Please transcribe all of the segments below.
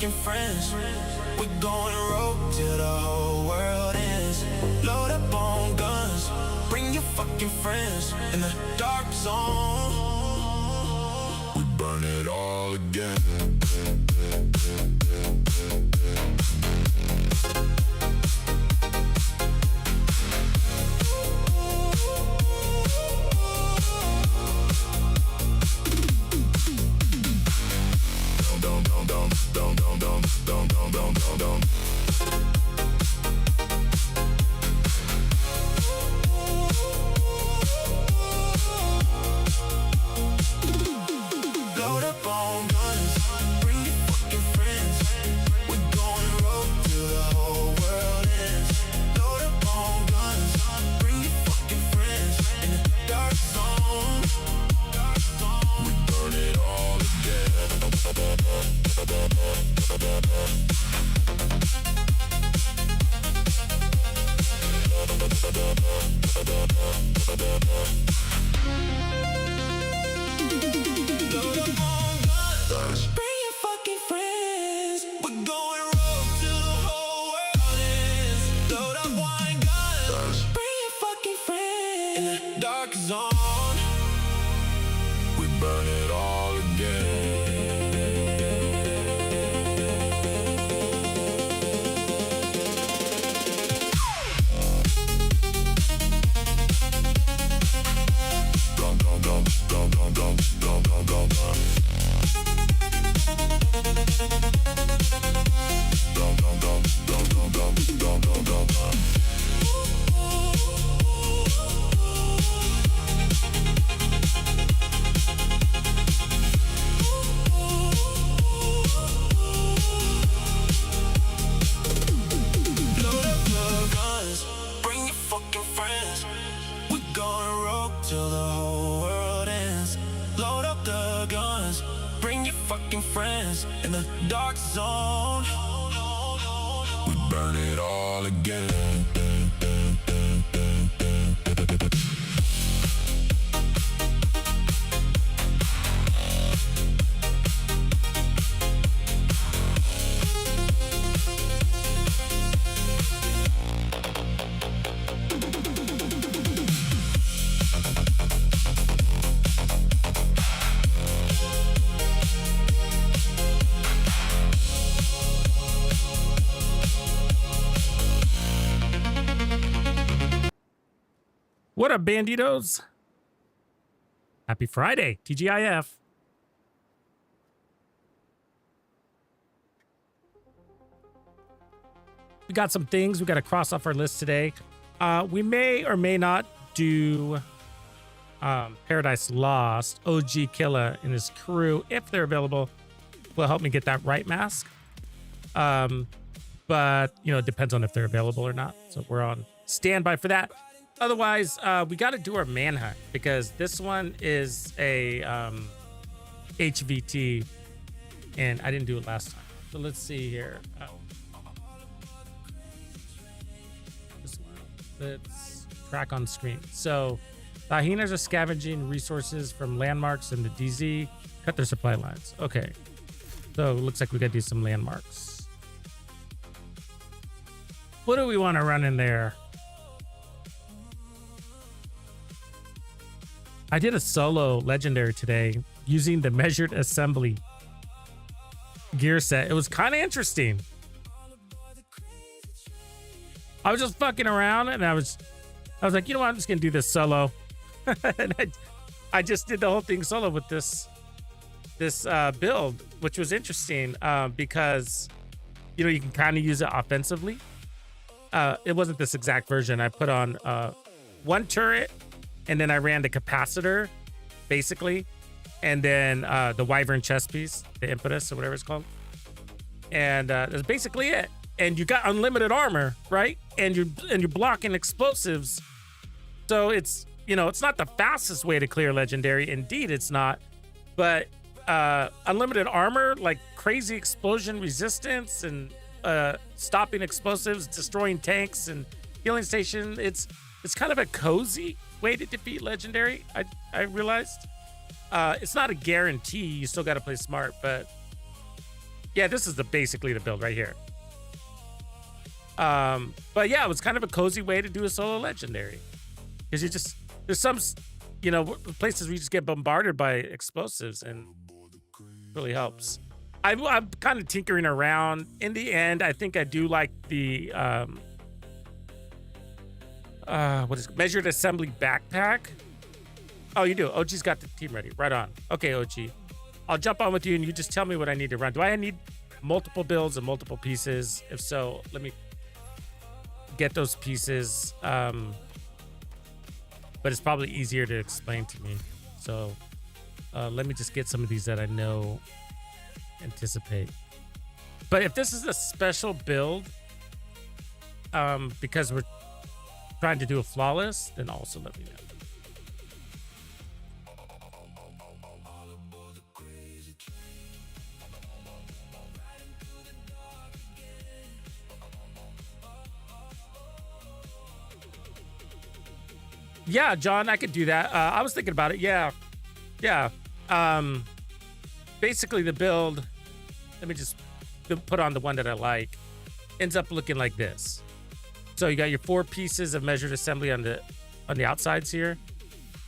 fucking friends. We're going rogue till the whole world ends. Load up on guns, bring your fucking friends. In the dark zone, we burn it all again. Load up on guns, bring your fucking friends. We're going rogue till the whole world ends. Load up on guns, bring your fucking friends. In the dark zone, we burn it all Load up on guns, bring your fucking friends. We're going rogue till the whole world ends. Load up wine guns, bring your fucking friends. In the dark zone, we burn it all again. Load up the guns, bring your fucking friends. We're going rogue till the whole world ends. Load up the guns, bring your fucking friends. In the dark zone, we burn it all again. What up, banditos? Happy Friday, TGIF. We got some things we got to cross off our list today. We may or may not do Paradise Lost. OG Killer and his crew, if they're available, will help me get that right mask. But, you know, it depends on if they're available or not. So we're on standby for that. Otherwise, we got to do our manhunt because this one is a HVT and I didn't do it last time. So let's see here. This one. Let's track on screen. So the hyenas are scavenging resources from landmarks in the DZ. Cut their supply lines. Okay. So it looks like we got to do some landmarks. What do we want to run in there? I did a solo legendary today using the measured assembly gear set. It was kind of interesting. I was just fucking around and I was like, you know what? I'm just going to do this solo. And I just did the whole thing solo with this build, which was interesting because, you know, you can kind of use it offensively. It wasn't this exact version. I put on one turret, and then I ran the capacitor, basically, and then the wyvern chest piece, the impetus or whatever it's called, and that's basically it. And you got unlimited armor, right? And you're blocking explosives, so it's, you know, it's not the fastest way to clear legendary. Indeed, it's not, but unlimited armor, like crazy explosion resistance and stopping explosives, destroying tanks and healing station. It's kind of a cozy way to defeat legendary. I realized it's not a guarantee. You still got to play smart, but Yeah, this is basically the build right here. But yeah, it was kind of a cozy way to do a solo legendary, because there's some, places where you just get bombarded by explosives, and it really helps. I'm kind of tinkering around. In the end, I think I do like the measured assembly backpack. Oh, you do. OG's got the team ready. Right on. Okay, OG. I'll jump on with you, and you just tell me what I need to run. Do I need multiple builds and multiple pieces? If so, let me get those pieces. But it's probably easier to explain to me. So let me just get some of these that I know anticipate. But if this is a special build, because we're trying to do a flawless, then also let me know. Yeah, John, I could do that. I was thinking about it. Yeah. Basically, the build, let me just put on the one that I like, ends up looking like this. So you got your 4 pieces of measured assembly on the outsides here.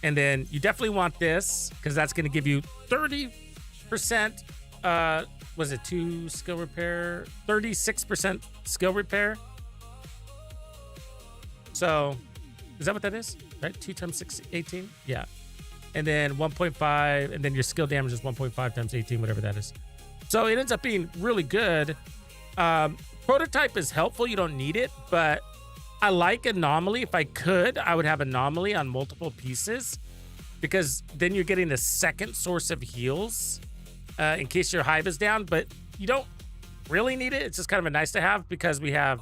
And then you definitely want this, because that's going to give you 30%, was it 2 skill repair? 36% skill repair. So, is that what that is? Right? 2 times 6, 18? Yeah. And then 1.5, and then your skill damage is 1.5 times 18, whatever that is. So it ends up being really good. Prototype is helpful. You don't need it, but I like anomaly. If I could, I would have anomaly on multiple pieces, because then you're getting a second source of heals in case your hive is down, but you don't really need it. It's just kind of a nice to have, because we have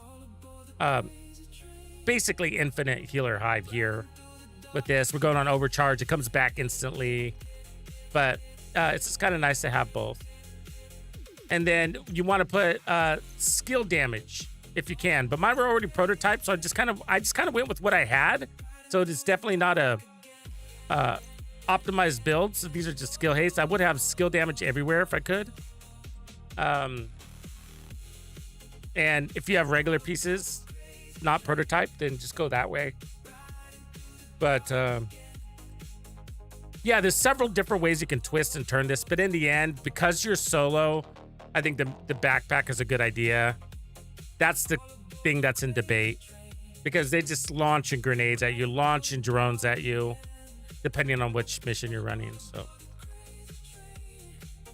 basically infinite healer hive here. With this, we're going on overcharge. It comes back instantly, but it's just kind of nice to have both. And then you want to put skill damage if you can, but mine were already prototyped, so I just kind of went with what I had. So it's definitely not a optimized build. So these are just skill haste. I would have skill damage everywhere if I could. And if you have regular pieces, not prototype, then just go that way. But yeah, there's several different ways you can twist and turn this. But in the end, because you're solo, I think the backpack is a good idea. That's the thing that's in debate, because they just launching grenades at you, launching drones at you, depending on which mission you're running. So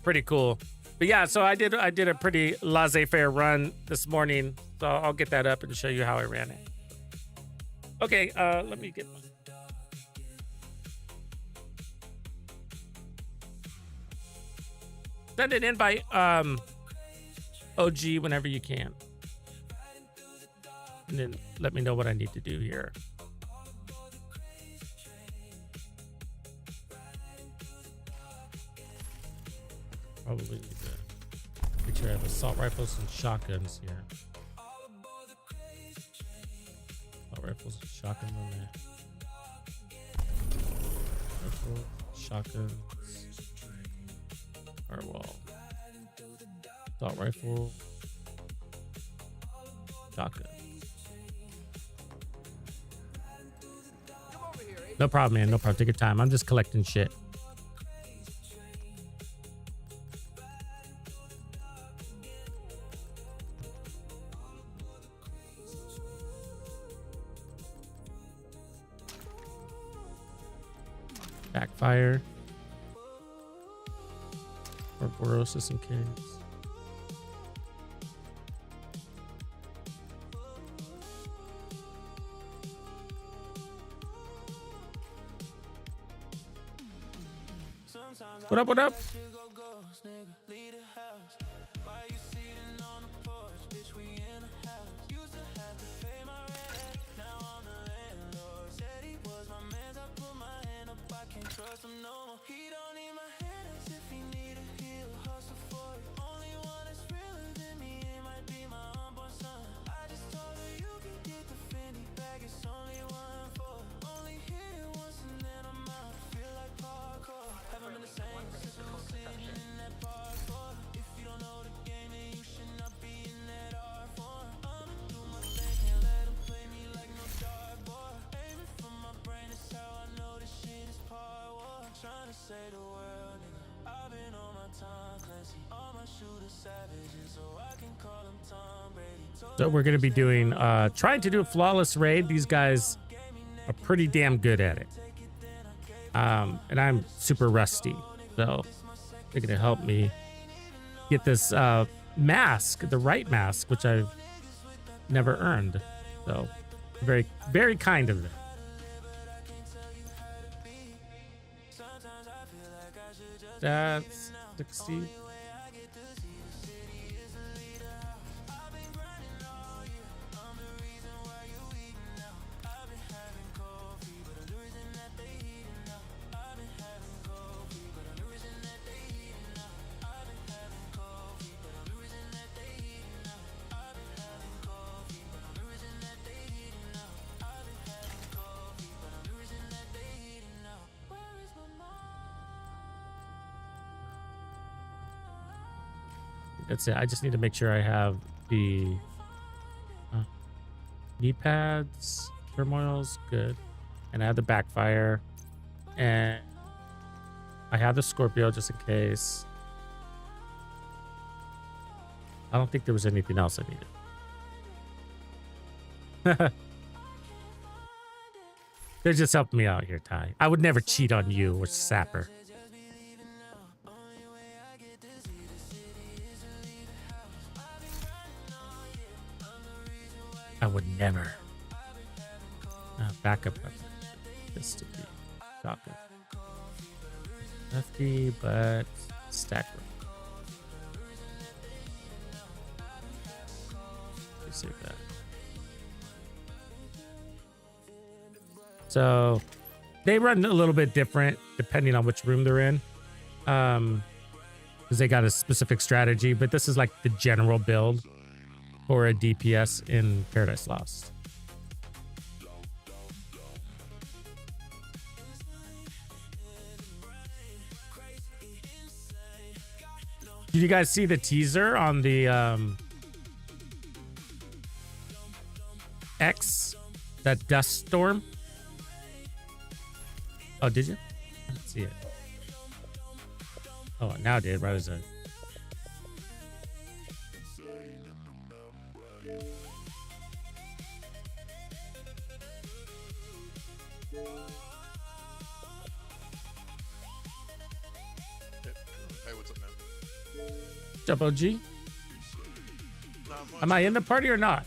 pretty cool. But yeah, so I did a pretty laissez-faire run this morning. So I'll get that up and show you how I ran it. Okay, let me get my... Send an invite, OG, whenever you can. And then let me know what I need to do here. Probably need to make sure I have assault rifles and shotguns here. Assault rifles and shotguns on there. Rifles, shotguns. Firewall. Assault rifle. Shotgun. No problem, man. No problem. Take your time. I'm just collecting shit. Backfire. Ouroboros in case. What up, what up? So we're going to be doing, trying to do a flawless raid. These guys are pretty damn good at it. And I'm super rusty. So they're going to help me get this mask, the right mask, which I've never earned. So very, very kind of them. That's 60. That's it. I just need to make sure I have the knee pads, turmoils, good. And I have the backfire. And I have the Scorpio just in case. I don't think there was anything else I needed. They're just helping me out here, Ty. I would never cheat on you or Sapper. I would never. Backup. This to be shotgun. Lefty, but stack room. Let's save that. So they run a little bit different depending on which room they're in. Because they got a specific strategy, but this is like the general build for a DPS in Paradise Lost. Did you guys see the teaser on the X, that dust storm? Oh, did you? I didn't see it. Oh, now it did. Right as a... Hey, what's up, man? What's up, OG? Am I in the party or not?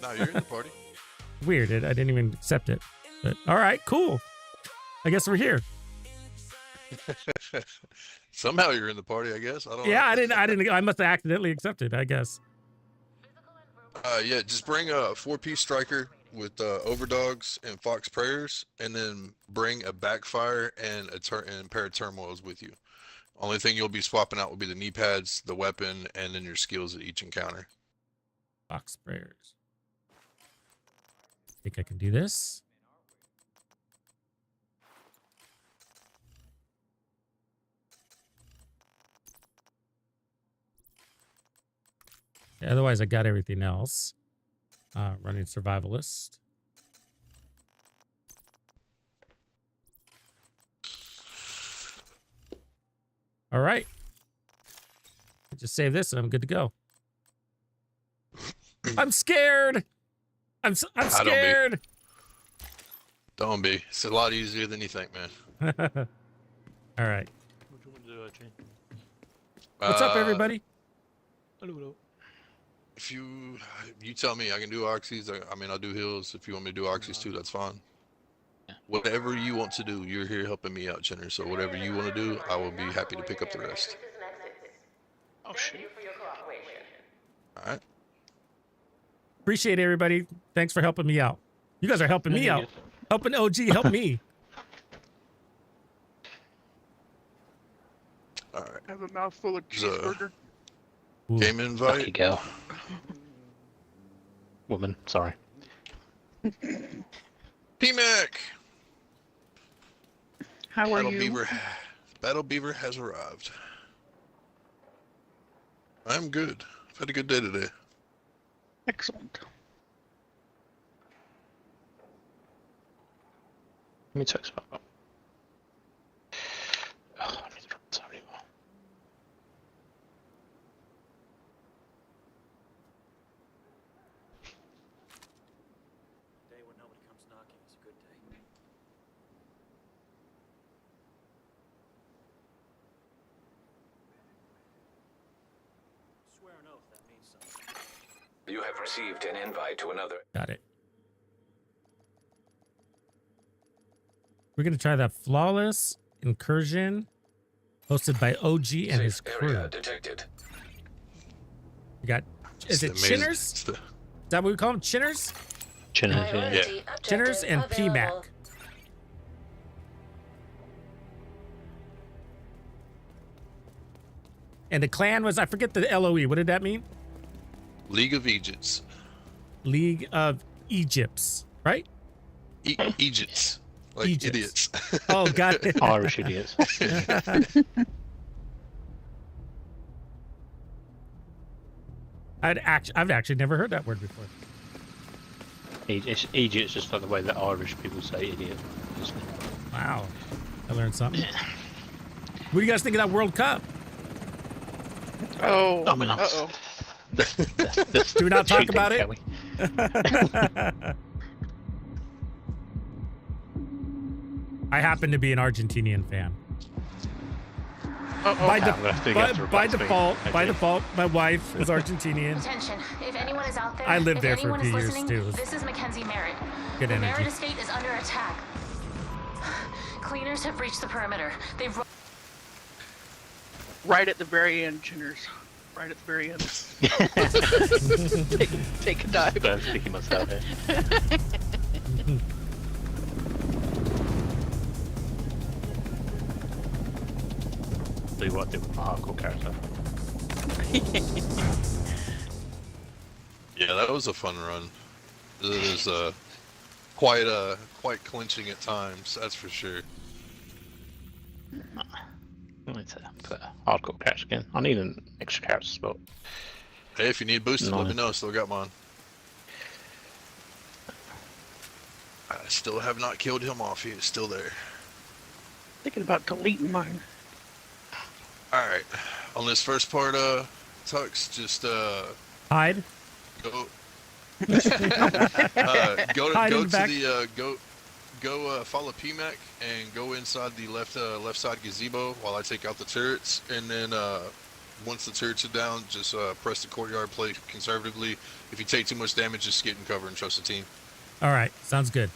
No, you're in the party. Weird. I didn't even accept it. But all right, cool. I guess we're here. Somehow you're in the party, I guess. I don't know. Yeah, I must have accidentally accepted, I guess. Yeah, just bring a 4-piece striker with overdogs and fox prayers, and then bring a backfire and a pair of turmoils with you. Only thing you'll be swapping out will be the knee pads, the weapon, and then your skills at each encounter. Fox prayers. Think I can do this? Yeah, otherwise, I got everything else. Running survivalist. All right. Just save this and I'm good to go. I'm scared. I'm scared. Don't be. It's a lot easier than you think, man. All right. What do you want to do, Chain? What's up, everybody? Hello. If you tell me, I can do oxys. I mean, I'll do heals. If you want me to do oxys too, that's fine. Yeah. Whatever you want to do, you're here helping me out, Jenner. So whatever you want to do, I will be happy to pick up the rest. Oh, shit. All right. Appreciate it, everybody. Thanks for helping me out. You guys are helping me out. Helping OG help me. All right. I have a mouthful of cheeseburger. Game invite. Lucky girl. Woman, sorry. P-Mac! How are you? Battle Beaver has arrived. I'm good. I've had a good day today. Excellent. Let me text back. Oh, I need to drop this out anymore. You have received an invite to another. Got it. We're gonna try that flawless incursion, hosted by OG and his Safe crew. area detected. You got. Is it Amazing. Chinners? It's Is that what we call them? Chinners? Chinners, yeah. Yeah. Chinners and PMAC. And the clan was, I forget the LOE. What did that mean? League of Egypts. League of Egypts, right? Egypts. Like Egypts. idiots. Oh, got it. Irish idiots. I've actually never heard that word before. Egypt's just like the way that Irish people say idiot. Isn't it? Wow. I learned something. What do you guys think of that World Cup? Oh. I mean, Uh-oh. Do we not talk cheating, about it? shall we? I happen to be an Argentinian fan. Uh-oh. By, I'm gonna have to get to by replace me. default, my wife is Argentinian. Attention, if anyone is out there, I lived if there for a anyone few is years, listening, too. This is Mackenzie Merritt. Good the energy. Merritt estate is under attack. Cleaners have reached the perimeter. They've Right at the very end, Chinners. Right at the very end. take a dive. I'm sticking myself here. Do what I did with my hardcore character. Yeah, that was a fun run. It was quite clinching at times, that's for sure. I need to put a hardcore character again. I need an extra character spot. Hey, if you need boosted, let me Nice. know. Still got mine. I still have not killed him off. He is still there. Thinking about deleting mine. All right, on this first part, Tux, just Hide. go. Hide Go in to the back. the go follow PMAC and go inside the left side gazebo while I take out the turrets, and then once the turrets are down, just press the courtyard, play conservatively. If you take too much damage, just get in cover and trust the team. All right, sounds good.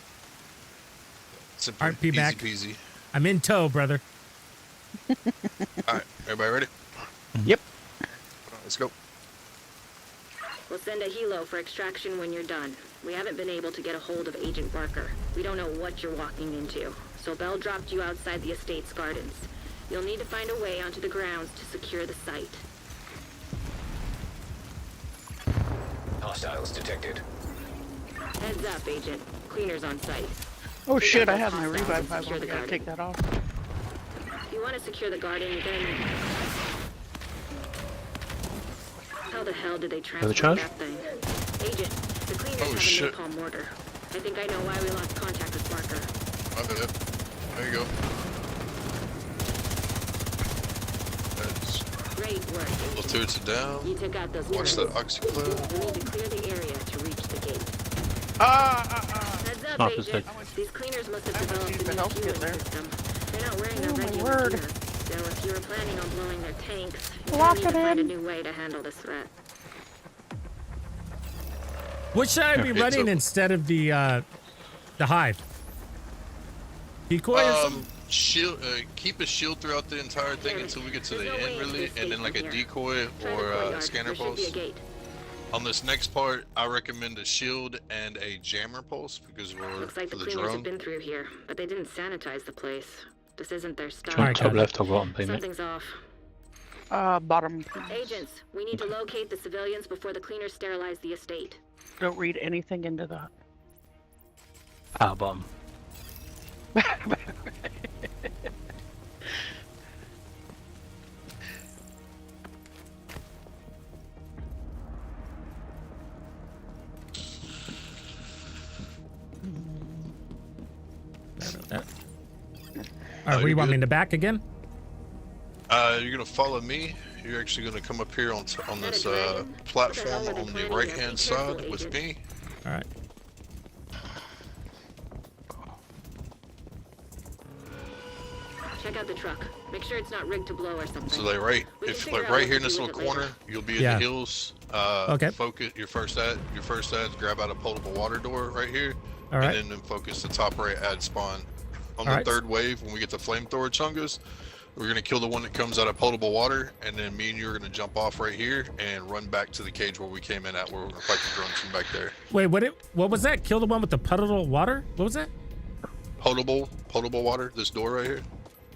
Simple, All right, PMAC. easy peasy. I'm in tow, brother. All right, everybody ready? Yep. All right, let's go. We'll send a helo for extraction when you're done. We haven't been able to get a hold of Agent Barker. We don't know what you're walking into. So Bell dropped you outside the estate's gardens. You'll need to find a way onto the grounds to secure the site. Hostiles detected. Heads up, Agent. Cleaners on site. Oh Pick shit, up I those have my hostiles revive and pipe secure on. I the gotta garden. take that off. If you want to secure the garden, then... How the hell did they transport charge? that thing? Agent, the cleaners Oh, have shit. a napalm mortar. I think I know why we lost contact with Barker. My bad. There you go. That's, Great work, those Agent. turrets are down. You took out those Watch turrets. that oxycloud. We need to clear the area to reach the gate. Heads up, Sniper's Agent. dead. These cleaners must have I went to developed use a the new health kit fueling there. system. They're not wearing their Oh, my regular word. gear. So if you were planning on blowing their tanks, you're Lock gonna need to it find a in. new way to handle this threat. What should I be It's running open. instead of the hive? Decoy or something? Shield. Keep a shield throughout the entire thing until we get to the There's no way end, to really, escape and then like a from here. decoy Try the or a courtyard. scanner There should be a pulse. gate. On this next part, I recommend a shield and a jammer pulse because we're Looks like for the the cleaners have drone. been through here, but they didn't sanitize the place. This isn't their style. Alright, Top got it. left, top bottom, PMAC. Something's off. Bottom. Agents, we need to locate the civilians before the cleaners sterilize the estate. Don't read anything into that. Ah, bottom. All right, you're we want me good. in the back again? You're gonna follow me. You're actually gonna come up here on that a this dragon? platform What the hell are they on the planning there? right Be hand careful, side with Agent. me. All right. Check out the truck. Make sure it's not rigged to blow or something. So like right, We can if figure like out right what here to in this do little with it later. corner, you'll be in Yeah. the hills. Okay. Focus your first ad. Your first ad. Grab out a potable water door right here. All right. And then focus the top right ad spawn. On the All right. third wave, when we get the flamethrower chungas, we're gonna kill the one that comes out of potable water, and then me and you are gonna jump off right here and run back to the cage where we came in at, where we're gonna fight the drones from back there. Wait, what was that? Kill the one with the puddle water? What was that? Potable water. This door right here.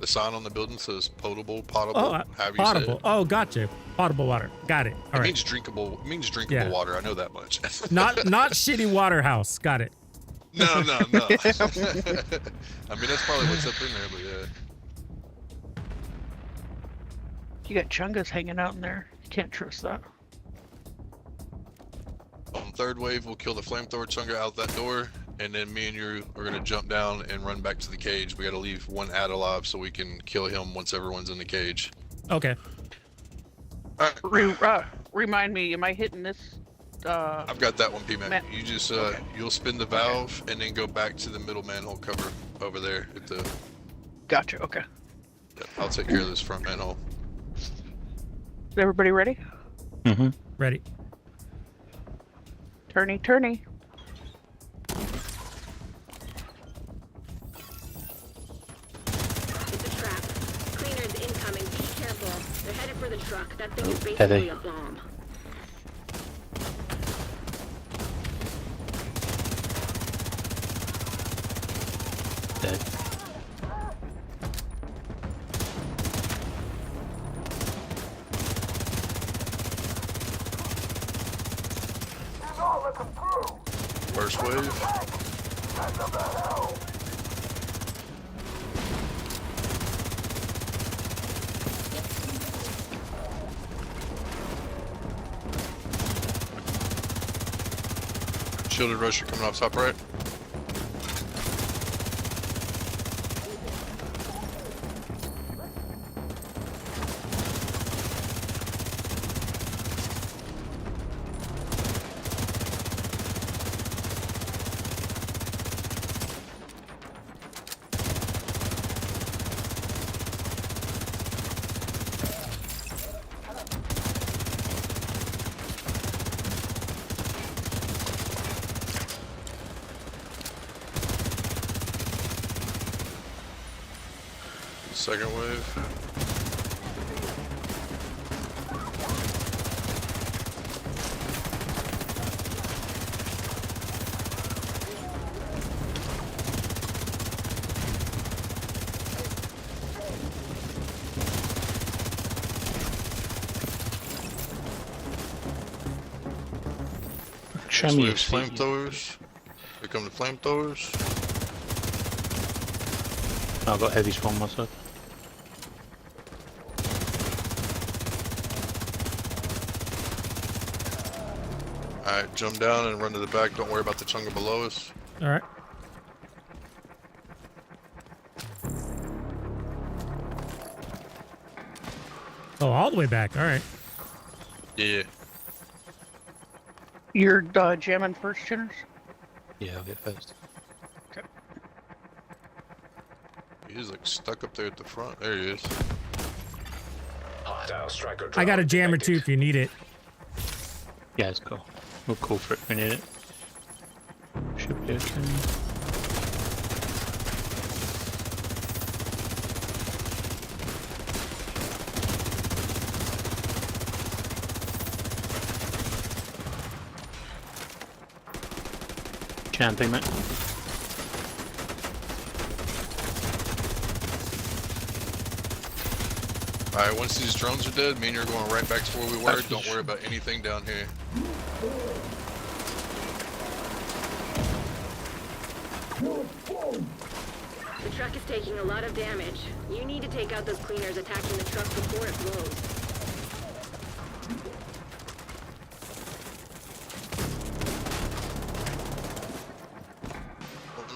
The sign on the building says potable. Oh, however you potable. say it. Oh, gotcha. Potable water. Got it. All It right. means drinkable. It means drinkable Yeah. water. I know that much. Not shitty water house. Got it. No. I mean, that's probably what's up in there, but yeah. You got chungas hanging out in there. You can't trust that. On third wave, we'll kill the flamethrower chunga out that door, and then me and you are gonna jump down and run back to the cage. We gotta leave one ad alive so we can kill him once everyone's in the cage. Okay. All right. Remind me, am I hitting this? I've got that one, P-Man. You just okay. you'll spin the valve and then go back to the middle manhole cover over there at the. Gotcha. Okay. Yep, I'll take care of this front manhole. Is everybody ready? Mm-hmm. Ready. Turny. It's a trap. Cleaners incoming. Be careful. They're headed for the truck. That thing is Heavy. basically a bomb. Dead. First wave. Shielded rusher coming off top right. Second wave. Show Next me your wave's feet. flamethrowers. Here come the flamethrowers. I've got heavy spawn myself. Alright, jump down and run to the back. Don't worry about the chunga below us. All right. Oh, all the way back. All right. Yeah. You're jamming first, Chinners? Yeah, I'll get first. He's like stuck up there at the front. There he is. Hostile striker I got a drone jammer too detected. if you need it. Yeah, it's cool. We'll call for it if we need it. Should be okay. Champing, mate. Alright, once these drones are dead, me and you are going right back to where we were. Don't worry about anything down here. The truck is taking a lot of damage. You need to take out those cleaners attacking the truck before it blows.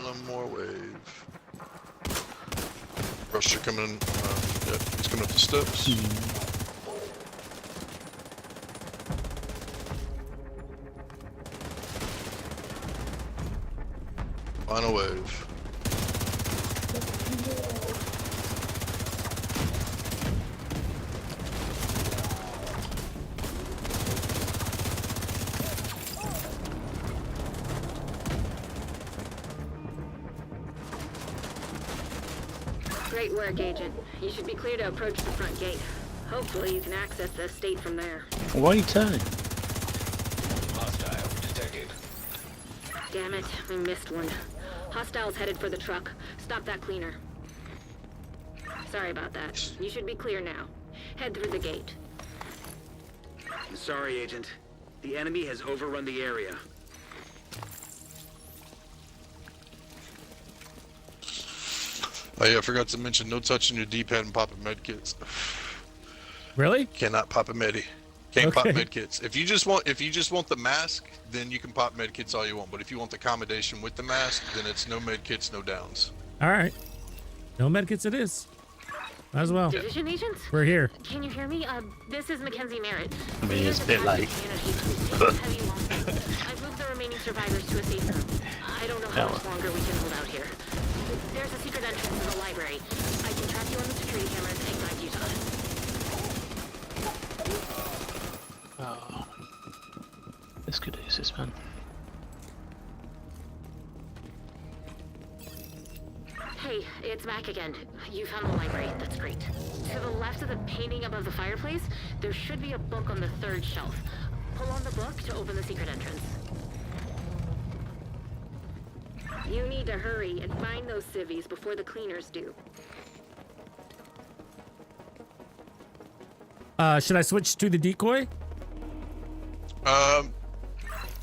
One more wave. Rusher coming. Yep, he's coming up the steps. Final wave. Great work, Agent. You should be clear to approach the front gate. Hopefully you can access the estate from there. Why are you turning? Hostile detected. Damn it, we missed one. Hostiles headed for the truck. Stop that cleaner. Sorry about that. You should be clear now. Head through the gate. Sorry, Agent. The enemy has overrun the area. Oh yeah, I forgot to mention, no touching your D-pad and popping medkits. Really? Cannot pop a medi. Can't pop Okay. medkits. If you just want the mask, then you can pop medkits all you want. But if you want the accommodation with the mask, then it's no medkits, no downs. All right. No medkits it is. Might as well. Division agents? We're here. Can you hear me? This is Mackenzie Merritt. I mean, it's a bit late. I've moved the remaining survivors to a safe room. I don't know how much longer we can hold out here. There's a secret entrance to the library. I can track you on the security cameras and guide you to us. Oh. This could use this, man. Hey, it's Mac again. You found the library. That's great. To the left of the painting above the fireplace, there should be a book on the third shelf. Pull on the book to open the secret entrance. You need to hurry and find those civvies before the cleaners do. Should I switch to the decoy?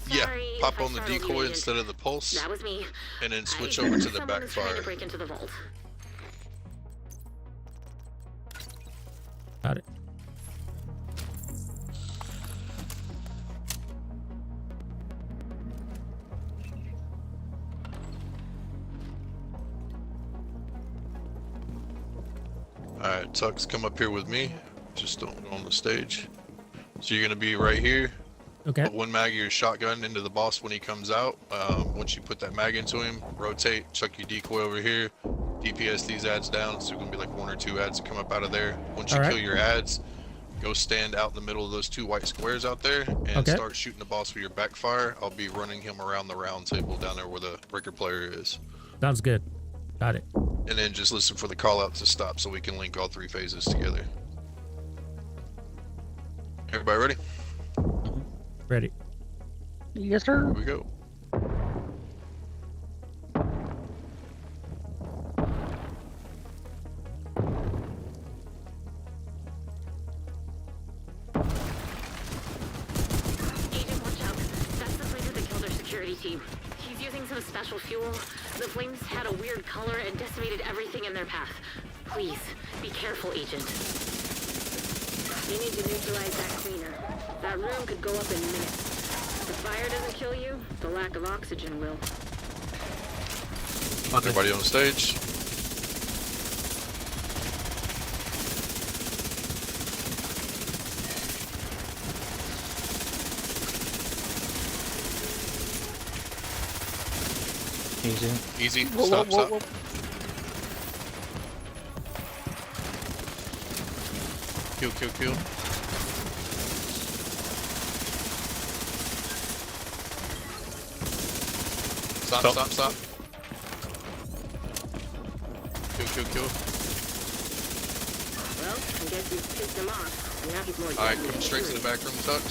Yeah, Sorry pop if I on the startled you, decoy Agent. instead of the pulse, That was me. and then switch I over to think the someone is trying to backfire. break into the vault. Got it. Alright, Tux, come up here with me. Just don't go on the stage. So you're gonna be right here. Okay. Put one mag of your shotgun into the boss when he comes out. Once you put that mag into him, rotate, chuck your decoy over here, DPS these ads down. So it's gonna be like 1 or 2 ads that come up out of there. Once you All right. kill your ads, go stand out in the middle of those 2 white squares out there and Okay. start shooting the boss with your backfire. I'll be running him around the round table down there where the breaker player is. Sounds good. Got it. And then just listen for the call out to stop so we can link all 3 phases together. Everybody ready? Ready. Yes, sir. Here we go. Agent, watch out. That's the cleaner that killed our security team. He's using some special fuel. The flames had a weird color and decimated everything in their path. Please, be careful, Agent. You need to neutralize that cleaner. That room could go up in minutes. If the fire doesn't kill you, the lack of oxygen will. Everybody on the stage. Easy. Easy. Whoa, Stop, whoa, stop. whoa. Kill, kill, kill. Stop, Stop. stop, stop. Kill, kill, kill. Well, I guess you pissed him off. And now he's more Alright, deadly come than straight to the Fury. back room, Tux.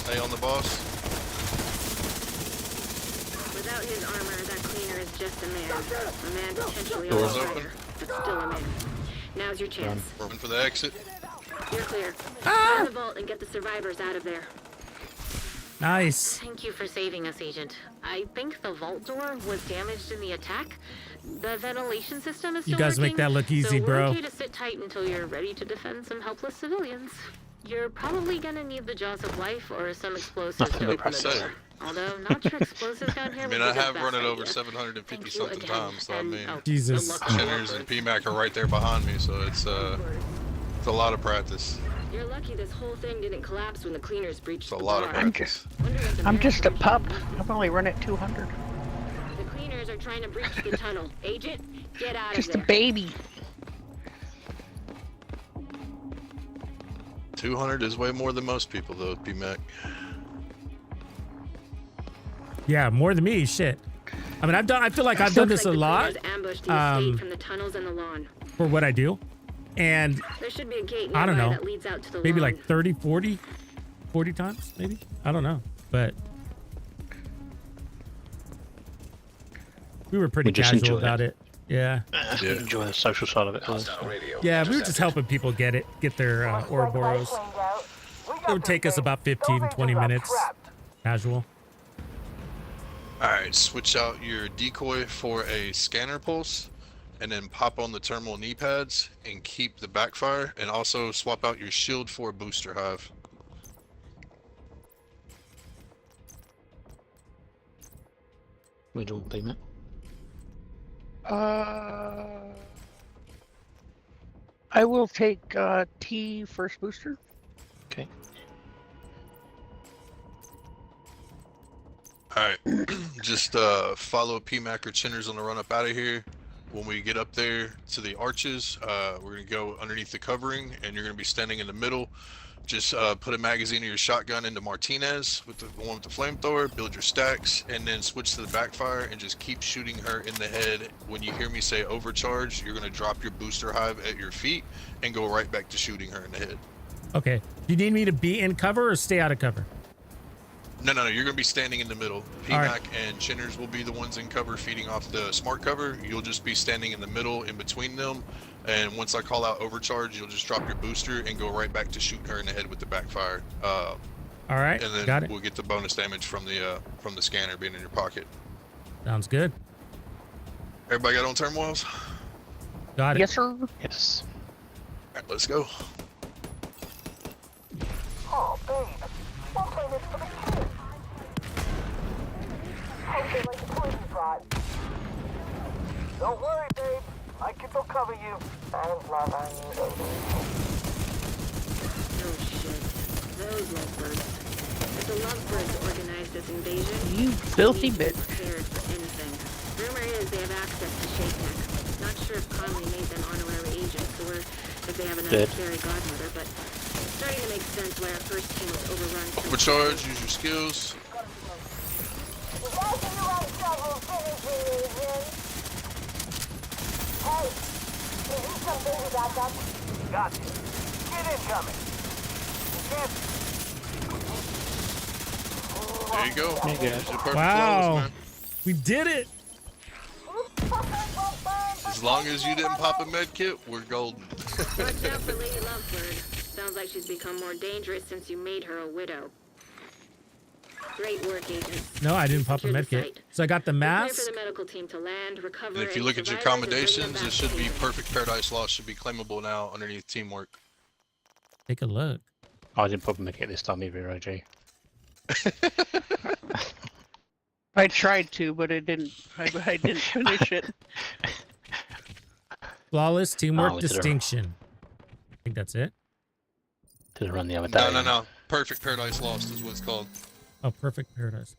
Stay on the boss. Without his armor, that cleaner is just a man. A man potentially Doors a open. fighter, but still a man. Now's your chance. Run for the exit. You're clear. Find the vault and get the survivors out of there. Nice. Thank you for saving us, Agent. I think the vault door was damaged in the attack. The ventilation system is You still guys make working, that look easy, so bro. we're okay to sit tight until you're ready to defend some helpless civilians. You're probably gonna need the jaws of life or some explosives Nothing to but open the precision. door. Although, not sure explosives down here I mean, would I be the have best run it over idea. 750 Thank you something again, times, so I and, mean, oh, Jesus. good luck on Shinners that. and PMAC are right there behind me, so it's a lot of practice. You're lucky this whole thing didn't collapse when the cleaners breached It's a the lot of door. practice. Wonder what the I'm just a management pup. did. I've only run at 200. The cleaners are trying to breach the tunnel. Agent, get out Just of a there. baby. 200 is way more than most people, though, PMAC. Yeah, more than me. Shit. I mean, I feel like I've done this a lot ambushed the estate from the tunnels and the lawn. for what I do. And There should be a gate I don't nearby know, that leads out to the maybe lawn. like 30, 40 times, maybe. I don't know. But we were pretty We just casual enjoy about it. Yeah. We enjoy the social side of it. Hostile radio. Yeah, we were just helping people get their Ouroboros. It would take us about 15, 20 minutes. Casual. Alright, switch out your decoy for a scanner pulse, and then pop on the terminal knee pads and keep the backfire, and also swap out your shield for a booster hive. We'd all beam it. I will take T first booster. Okay. Alright, just follow PMAC or Chinners on the run up out of here. When we get up there to the arches, we're going to go underneath the covering, and you're going to be standing in the middle. Just put a magazine of your shotgun into Martinez with the one with the flamethrower, build your stacks, and then switch to the backfire and just keep shooting her in the head. When you hear me say overcharge, you're going to drop your booster hive at your feet and go right back to shooting her in the head. Okay. Do you need me to be in cover or stay out of cover? No, you're going to be standing in the middle. PMAC right. and Chinners will be the ones in cover feeding off the smart cover. You'll just be standing in the middle in between them. And once I call out overcharge, you'll just drop your booster and go right back to shooting her in the head with the backfire. All right. And then Got it. we'll get the bonus damage from the scanner being in your pocket. Sounds good. Everybody got on turmoils? Got it. Yes, sir. Yes. All right, let's go. Oh, babe. We'll play this for the kids. Okay, like the toys you brought. Don't worry, babe. My kids will cover you. And love on you, baby. Oh shit. Those lovebirds. If the lovebirds organized this invasion, You they filthy need to be bitch. prepared for anything. Rumor is they have access to Shake-Tech. Not sure if Conley made them honorary agents or if they have an Dead. fairy godmother, but it's starting to make sense why our first team was overrun. so Overcharge, use your skills. You guys are the right shovel finishing agent. Hey, you need some baby backup? Gotcha. Get incoming. You can't... There you go. There you go. Use your perfect Wow. flawless, man. We did it. As long as you didn't pop a med kit, we're golden. watch out for Lady Lovebird. Sounds like she's become more dangerous since you made her a widow. Great work, agents. No, I didn't pop a Secure the med kit. site. So I got the Prepare mask. for the medical team to land, recover, And if you any look at your survivors and bring them accommodations, back it should to be safety. perfect Paradise Lost should be claimable now underneath teamwork. Take a look. I didn't probably make it this time either, OG. I tried to, but it didn't. I didn't finish it. Flawless teamwork we did it. distinction. I think that's it. Did a run the other day. No. Perfect Paradise Lost is what it's called. Oh, perfect paradise.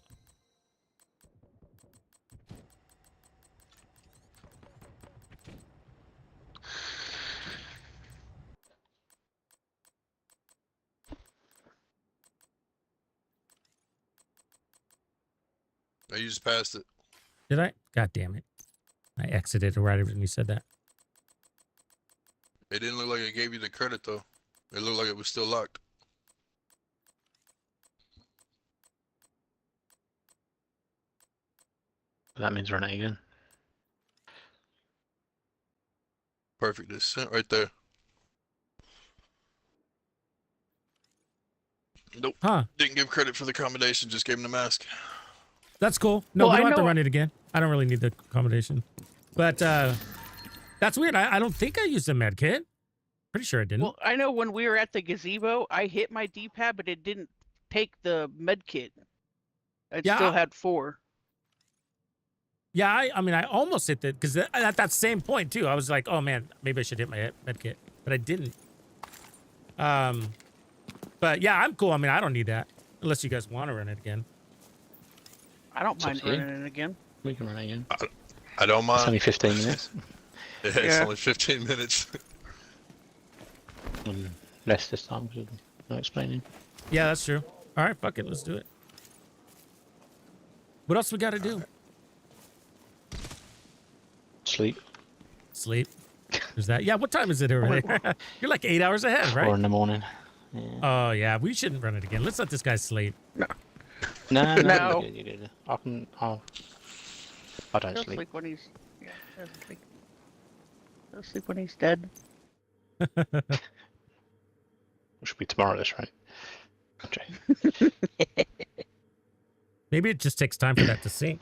No, you just passed it. Did I? God damn it. I exited right when you said that. It didn't look like it gave you the credit though. It looked like it was still locked. That means run it again. Perfect descent right there. Nope. Huh. Didn't give credit for the accommodation, just gave him the mask. That's cool. No, Well, we don't I have to know- run it again. I don't really need the accommodation. But that's weird. I don't think I used a med kit. Pretty sure I didn't. Well, I know when we were at the gazebo, I hit my D-pad, but it didn't take the med kit. I Yeah. still had 4. Yeah, I mean, I almost hit it because at that same point too, I was like, oh man, maybe I should hit my med kit, but I didn't. But yeah, I'm cool. I mean, I don't need that unless you guys want to run it again. I don't It's up mind to you. running it again. We can run it again. I don't It's only mind. 15 minutes. It's Yeah. only 15 minutes. Less this time because of no explaining. Yeah, that's true. All right, fuck it, let's do it. What else we got to do? Sleep. Sleep. There's that. Yeah, what time is it over there? You're like 8 hours ahead, 4 right? in the morning. Yeah. Oh, yeah. We shouldn't run it again. Let's let this guy sleep. No. No. You did. I don't He'll sleep. sleep when he's. Yeah, he doesn't sleep. He'll sleep when he's dead. It should be tomorrow, that's right. Okay. Maybe it just takes time for that to sink.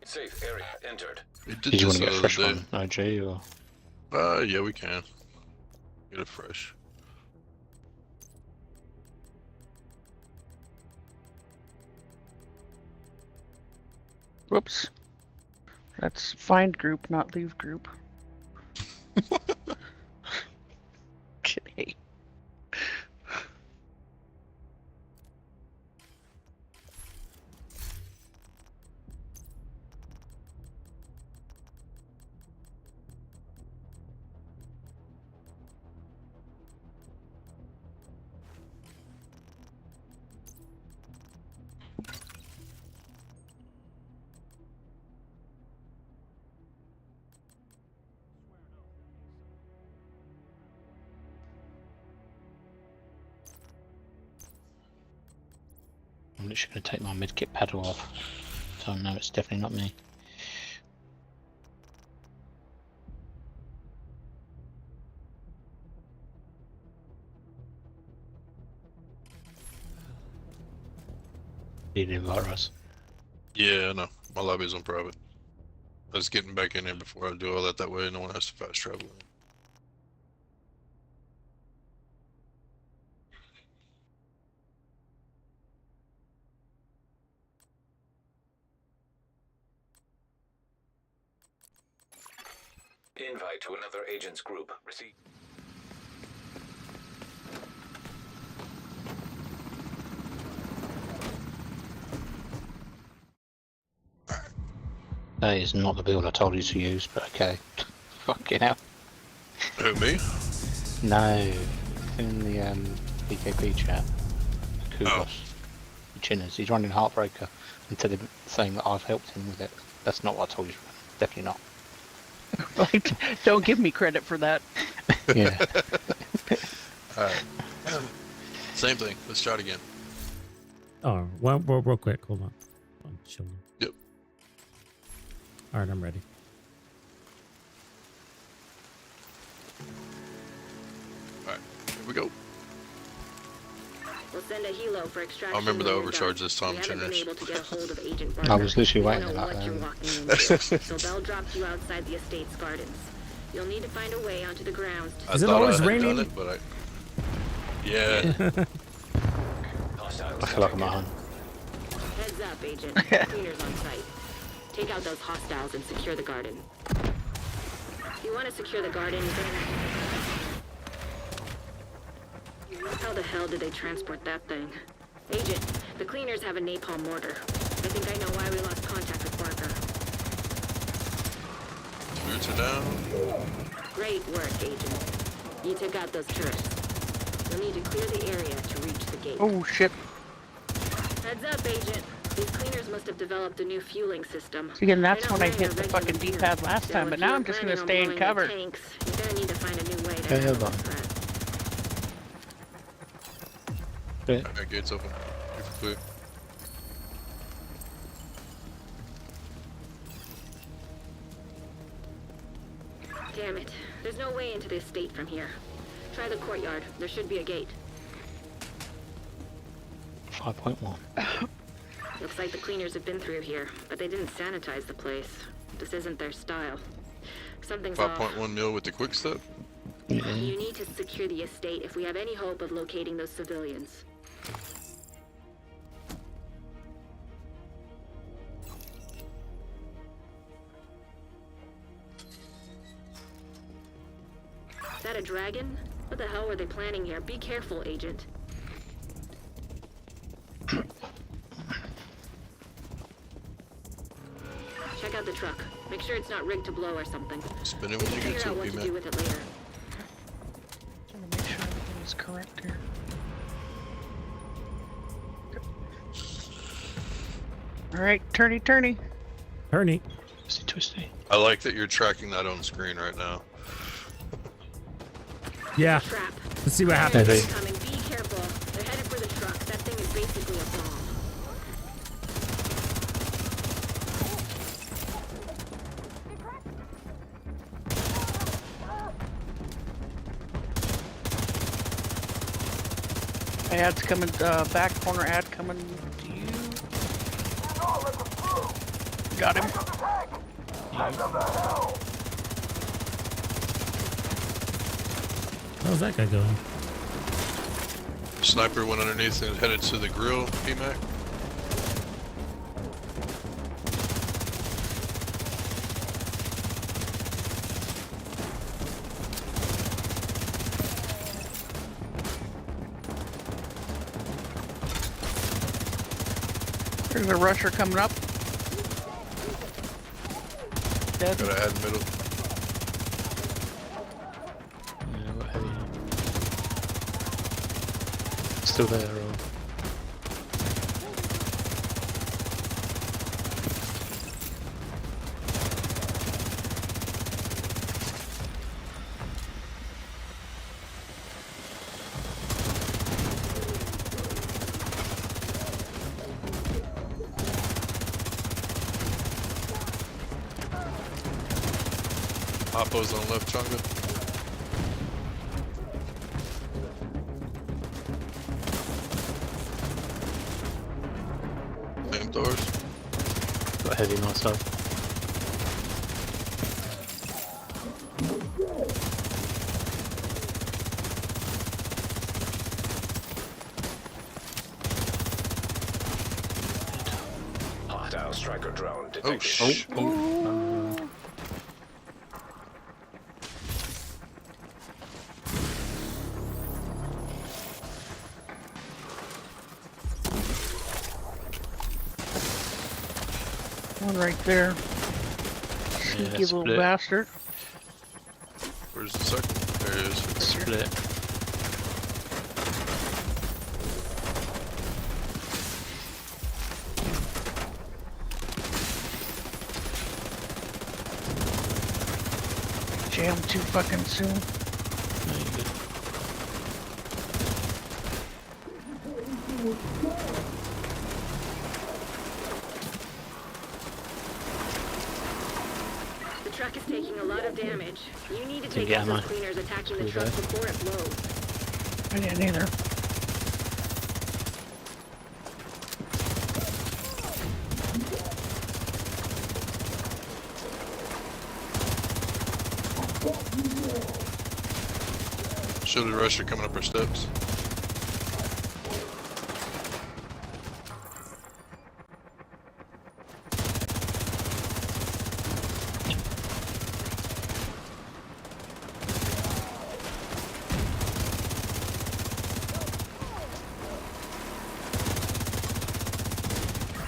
Safe area entered. It did Did you want just to get a the fresh other one, OG, or? day. Yeah, we can. Get it fresh. Whoops. That's find group, not leave group. Okay. I'm literally going to take my medkit paddle off. So no, it's definitely not me. Did invite us? Yeah, I know. My lobby's on private. I was getting back in there before I do all that. That way no one has to fast travel. Invite to another agent's group. Receive. That is not the build I told you to use, but okay. Fucking hell. Who, me? No. In the BKP chat. Kudos. Oh. Chinners. He's running Heartbreaker instead of saying that I've helped him with it. That's not what I told you. Definitely not. Like, don't give me credit for that. Yeah. Alright. Same thing. Let's try it again. Oh, real quick. Hold on. I'm chilling. Yep. All right, I'm ready. Alright. Here we go. We'll send a helo for extraction. I'll remember the when you're overcharge done. this time, We haven't been Chinners. able to get a hold of Agent Barker. I was literally We waiting don't for know that. what you're walking into. So Bell dropped you outside the estate's gardens. You'll need to find a way onto the grounds. I Is it thought always I had raining? done it, but yeah. Hostiles I feel like I'm at detected. home. Heads up, Agent. Cleaners on site. Take out those hostiles and secure the garden. If you want to secure the garden, you're gonna... How the hell did they transport that thing? Agent, the cleaners have a napalm mortar. I think I know why we lost contact with Barker. Boots are down. Great work, Agent. You took out those tourists. You'll need to clear the area to reach the gate. Oh shit. Heads up, Agent. These cleaners must have developed a new fueling system. See, and that's They're not when I running hit a the fucking regular D-pad gear. last So time, but if now you're I'm just gonna planning on stay in blowing cover. the tanks, you're gonna need to find a new way to Yeah, handle hold on. this threat. But Alright, gates open. You're clear. Damn it. There's no way into the estate from here. Try the courtyard. There should be a gate. 5.1. Looks like the cleaners have been through here, but they didn't sanitize the place. This isn't their style. Something's off. 5.1 mil with the quick step. You need to secure the estate if we have any hope of locating those civilians. Is that a dragon? What the hell were they planning here? Be careful, Agent. Check out the truck. Make sure it's not rigged to blow or something. Spin it We when can you get figure to out it, what to B-man. do with it later. Just wanna make sure correct here. All right, turny. Ernie. Twisty, twisty. I like that you're tracking that on screen right now. Yeah. Trap. Let's see what Yeah, happens. they- Coming. Be careful. They're headed for the truck. That thing is basically a bomb. Ad's coming. Back corner ad coming to you. Got him. How's that guy going? Sniper went underneath and headed to the grill, PMAC. There's a rusher coming up. Dead. Gotta add middle. Yeah, what heavy. Still there, or... Oppo's on left, Chunga. Flamethrowers. Got heavy myself. Hostile striker drone detected. Oh, shh. One right there. Sneaky little split. bastard. Where's the second? There it is. Split. Jam too fucking soon. No, you're good. The truck is taking a lot of damage. You need to Didn't take get out those ammo. cleaners attacking the Pretty truck bad. before it blows. I didn't either. Shielded rusher coming up our steps.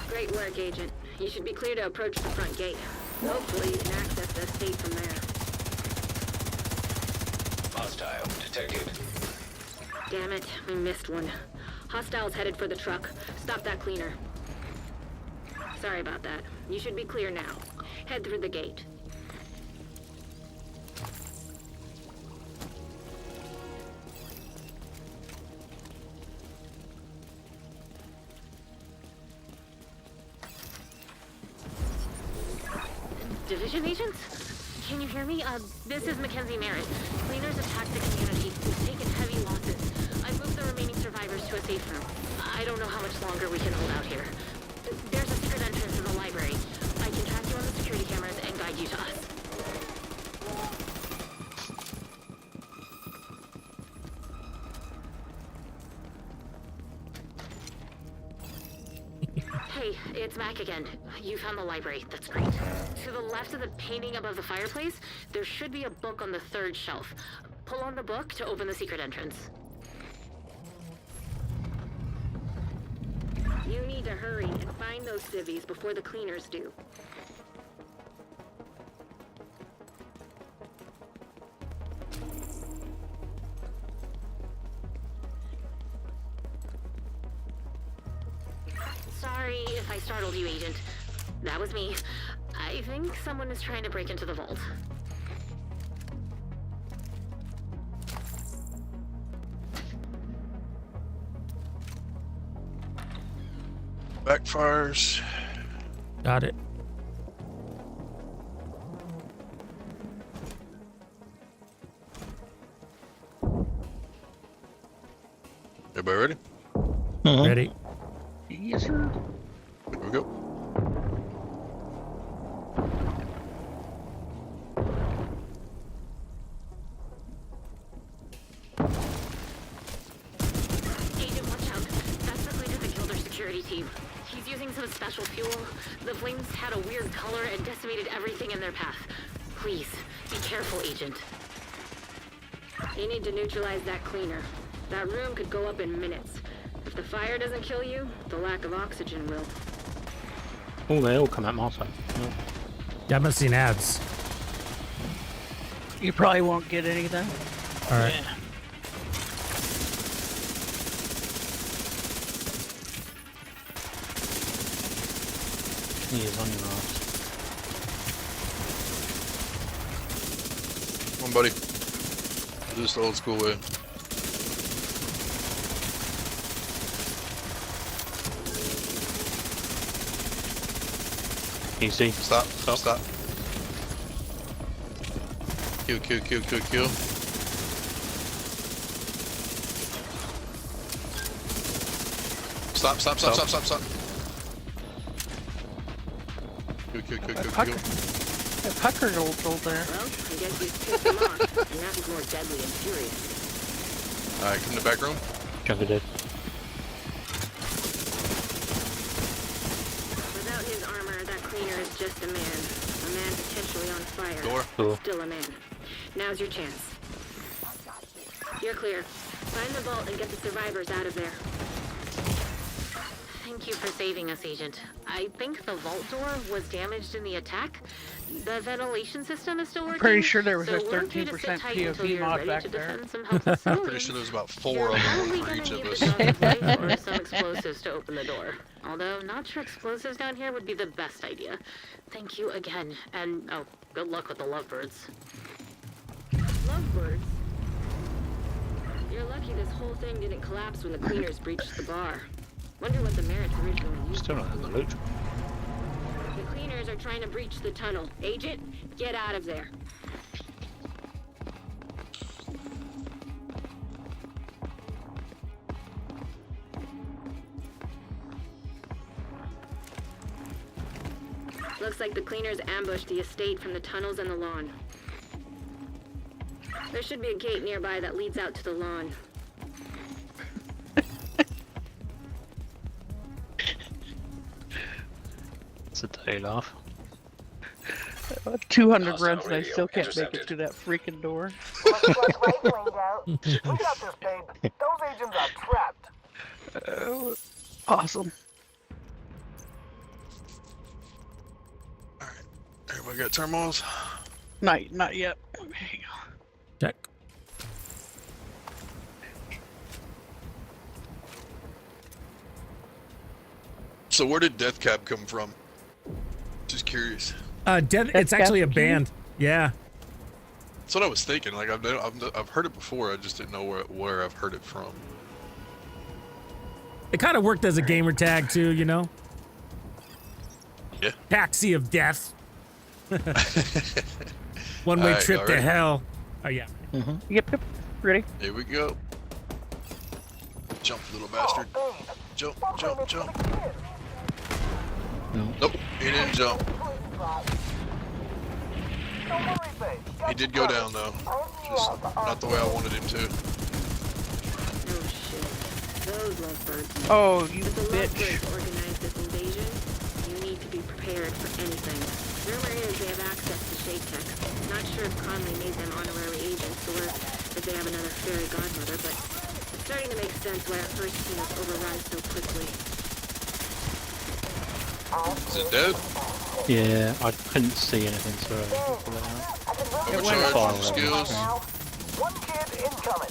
Great work, Agent. You should be clear to approach the front gate. Hopefully you can access the estate from there. Hostile detected. Damn it, we missed one. Hostiles headed for the truck. Stop that cleaner. Sorry about that. You should be clear now. Head through the gate. Division agents? Can you hear me? This is Mackenzie Merritt. Cleaners attacked the community. We've taken heavy losses. I've moved the remaining survivors to a safe room. I don't know how much longer we can hold out here. There's a secret entrance in the library. I can track you on the security cameras and guide you to us. Hey, it's Mac again. You found the library. That's great. To the left of the painting above the fireplace, there should be a book on the third shelf. Pull on the book to open the secret entrance. You need to hurry and find those civvies before the cleaners do. Sorry if I startled you, Agent. That was me. I think someone is trying to break into the vault. Backfires. Got it. Everybody ready? Ready? Yes, sir. Here we go. Agent, watch out. That's the cleaner that killed our security team. He's using some special fuel. The flames had a weird color and decimated everything in their path. Please, be careful, Agent. You need to neutralize that cleaner. That room could go up in minutes. If the fire doesn't kill you, the lack of oxygen will. Oh, they all come out my side. Oh. Yeah, I must have seen ads. You probably won't get any then. All right. Yeah. He is on your ass. Come on, buddy. Do this the old school way. Easy. Stop. Stop. Kill. Stop. Kill. That pucker old there. Well, I guess he's pissed him off, and now he's more deadly and furious. Alright, come to the back room. Junker dead. Without his armor, that cleaner is just a man. A man potentially on fire. Door. Cool. Still a man. Now's your chance. You're clear. Find the vault and get the survivors out of there. Thank you for saving us, Agent. I think the vault door was damaged in the attack. The ventilation system is still working. Pretty sure there was so a we're okay to sit 13% tight until POV you're mod ready back to there. defend some healthy civilians. Pretty sure there's about 4 of You're them probably for gonna each of need us. a dog fight or some explosives to open the door. Although, not sure explosives down here would be the best idea. Thank you again, and oh, good luck with the lovebirds. Lovebirds? You're lucky this whole thing didn't collapse when the cleaners breached the bar. Wonder what the Merits originally used. Still not in the loot. The cleaners are trying to breach the tunnel. Agent, get out of there. Looks like the cleaners ambushed the estate from the tunnels and the lawn. There should be a gate nearby that leads out to the lawn. It's a day laugh. 200 Hostile runs and I radio still can't make intercepted. it through that freaking door. Looks like right cleaned out. We got this, babe. Those agents are trapped. Awesome. Everybody got turmoils? Not yet. Hang on. Check. So where did Death Cab come from? Just curious. It's actually a band. Yeah. That's what I was thinking. Like I've heard it before. I just didn't know where I've heard it from. It kind of worked as a gamer tag too, you know? Yeah. Taxi of Death. One-way Alright, trip y'all to ready? hell. Oh, yeah. Yep. Ready? Here we go. Jump, little bastard. Jump. Nope, he didn't jump. He did go down though. Just not the way I wanted him to. Oh shit. Those lovebirds. Oh, you If the bitch. lovebirds organized this invasion, you need to be prepared for anything. Rumor is they have access to Shade Tech. Not sure if Conley made them honorary agents or if they have another fairy godmother, but it's starting to make sense why our first team was overrun so quickly. Is it dead? Yeah, I couldn't see anything, so I pulled it out. Overcharge your skills. One kid incoming.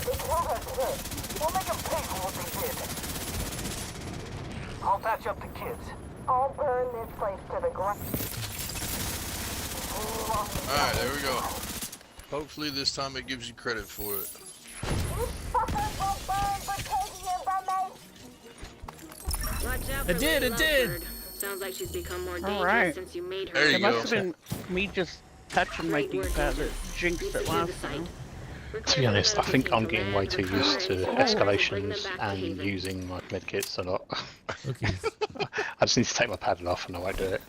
They killed us kid. We'll make them pay for what they did. Halt that patch up the kids. I'll burn this place to the ground. Alright, there we go. Hopefully this time it gives you credit for it. You fuckers will burn for taking it from me. Watch out It for did, Lady it did. Lovebird. Sounds like she's become more All dangerous right. since you made her. There you It go. must have been me just touching my Great work, D-pad that Agent. jinxed You've it secured the last site. time. We're To be clear honest, I for think I'm those getting who way land, too used to recover, and bring them escalations back to and Haven. using my medkits a lot. Okay. I just need to take my paddle off and I won't do it.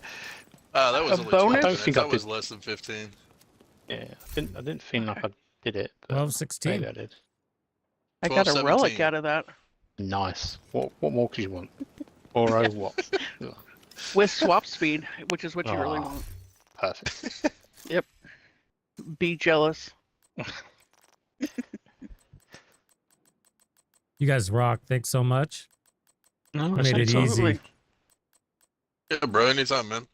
That was A only 12 bonus? I don't minutes. think I That was did. less than 15. Yeah, I didn't feel like I did it, but 12-16. maybe I did. I got a 12-17. relic out of that. Nice. What more could you want? Or what? With swap speed, which is what you really Ah. want. Perfect. Be jealous. You guys rock. Thanks so much. No, You that's made it absolutely. easy. Yeah, bro, anytime, man.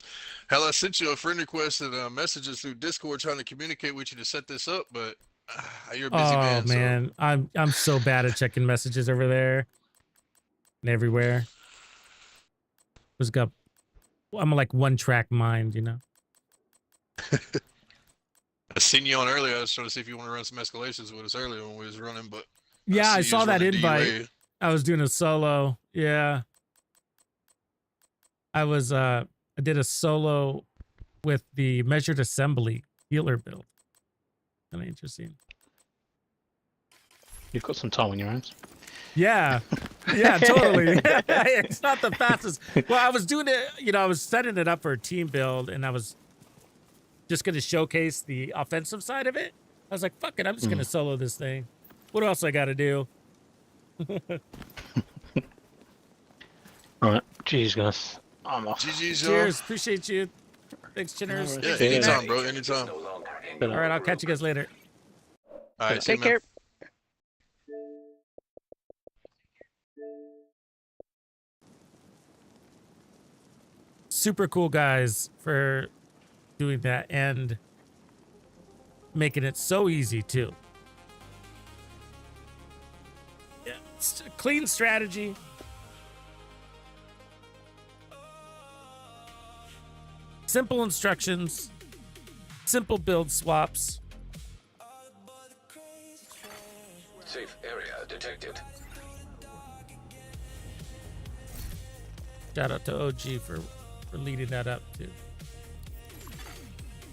Hell, I sent you a friend request and messages through Discord trying to communicate with you to set this up, but you're a busy Oh man. man, I'm so bad at checking messages over there and everywhere. Just got, I'm like one track mind, you know. I seen you on earlier. I was trying to see if you want to run some escalations with us earlier when we was running, but Yeah, I see you saw was that running invite. DUA. I was doing a solo. Yeah. I did a solo with the measured assembly healer build. Kind of interesting. You've got some time on your hands. Yeah. Yeah, totally. It's not the fastest. Well, I was doing it, you know, I was setting it up for a team build and I was just going to showcase the offensive side of it. I was like, fuck it, I'm just going to solo this thing. What else I got to do? Alright, geez guys. I'm off. GG's, y'all. Cheers. Appreciate you. Thanks, Chinners. Yeah, Yeah. anytime, bro. Anytime. No longer in All right, I'll catch you guys later. All right, see you, Take man. care. Super cool guys for doing that and making it so easy too. Yeah, it's a clean strategy. Simple instructions, simple build swaps. safe area detected. Shout out to OG for leading that up too.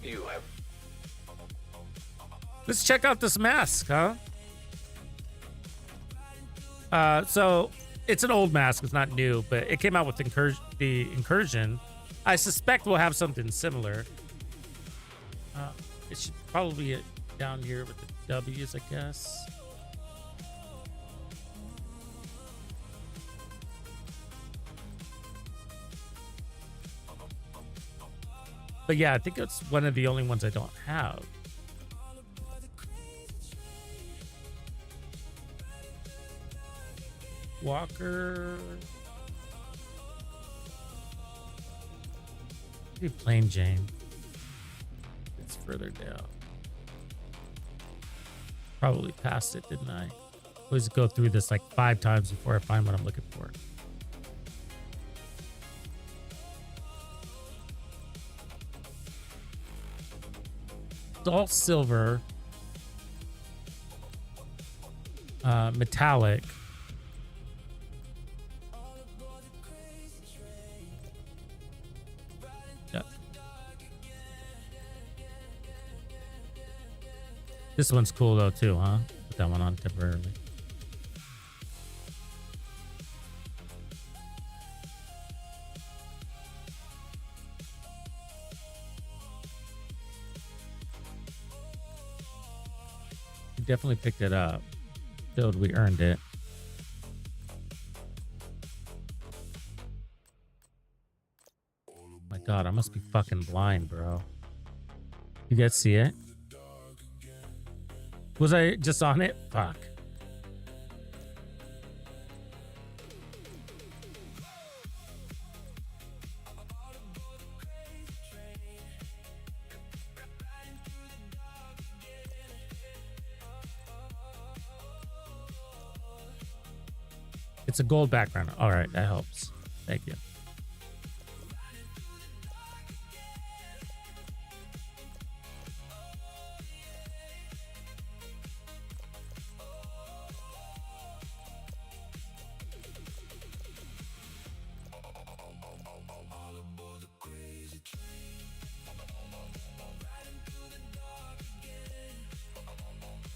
You have Let's check out this mask, huh? So it's an old mask, it's not new, but it came out with the incursion. I suspect we'll have something similar. It should probably be down here with the W's, I guess. But yeah, I think it's one of the only ones I don't have. Walker. Maybe Plain Jane. It's further down. Probably passed it, didn't I? Always go through this like 5 times before I find what I'm looking for. It's all silver. Metallic. Yep. This one's cool though too, huh? Put that one on temporarily. We definitely picked it up. Showed we earned it. My God, I must be fucking blind, bro. You guys see it? Was I just on it? Fuck. It's a gold background. All right, that helps. Thank you.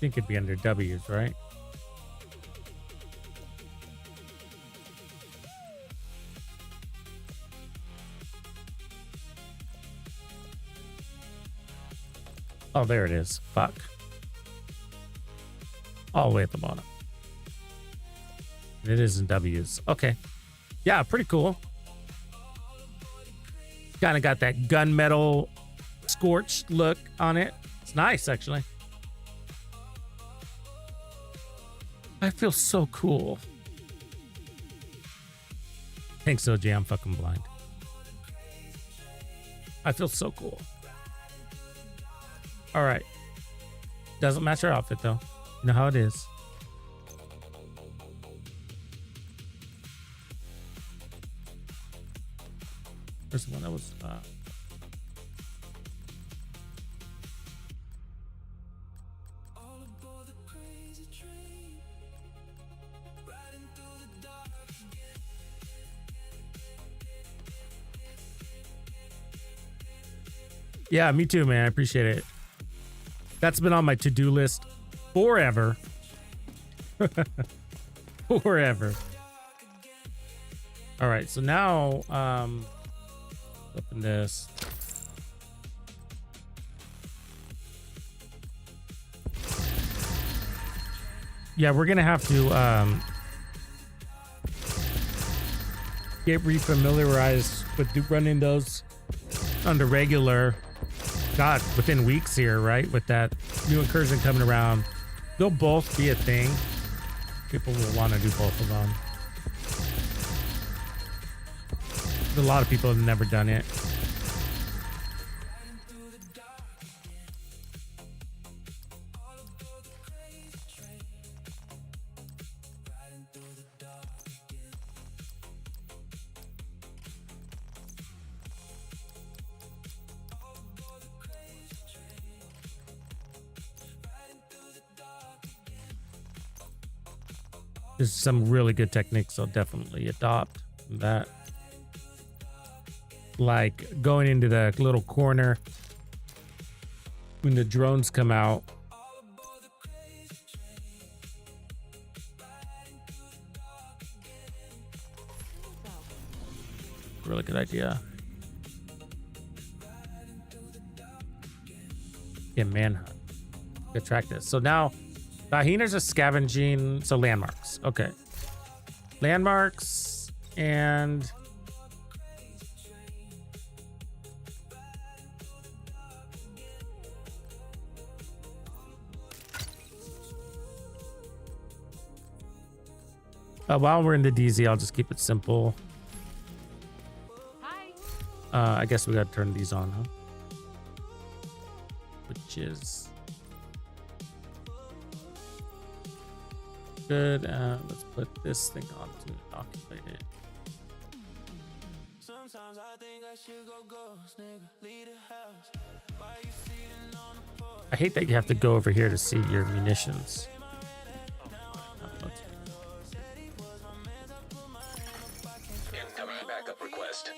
think it'd be under W's, right? Oh, there it is. Fuck. All the way at the bottom. It is in W's. Okay. Yeah, pretty cool. Kind of got that gunmetal scorched look on it. It's nice, actually. I feel so cool. Thanks, OJ. I'm fucking blind. I feel so cool. All right. Doesn't match our outfit, though. You know how it is. Where's the one that was... Yeah, me too, man. I appreciate it. That's been on my to-do list forever. Forever. All right, so now open this. Yeah, we're gonna have to get refamiliarized with running those under regular. God, within weeks here, right? With that new incursion coming around, they'll both be a thing. People will want to do both of them. A lot of people have never done it. There's some really good techniques I'll definitely adopt from that. Like going into the little corner when the drones come out. Really good idea. Yeah, manhunt. Good track this. So now the hyenas are scavenging. So landmarks. Okay. Landmarks and while we're in the DZ, I'll just keep it simple. I guess we gotta turn these on, huh? Which is good. Let's put this thing on to inoculate it. I hate that you have to go over here to see your munitions. Incoming backup request.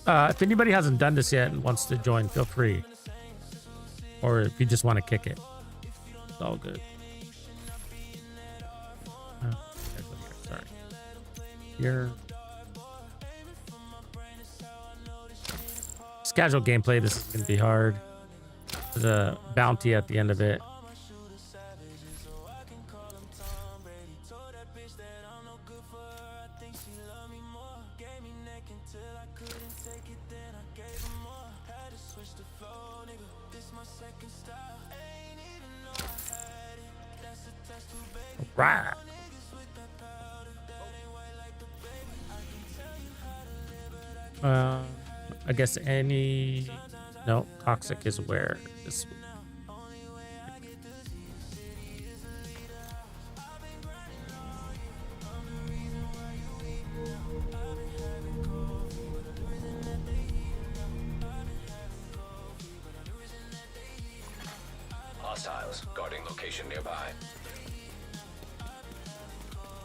If anybody hasn't done this yet and wants to join, feel free. Or if you just want to kick it, it's all good. Sorry. Here. It's casual gameplay. This is going to be hard. There's a bounty at the end of it. Right. I guess any... No, toxic is where this...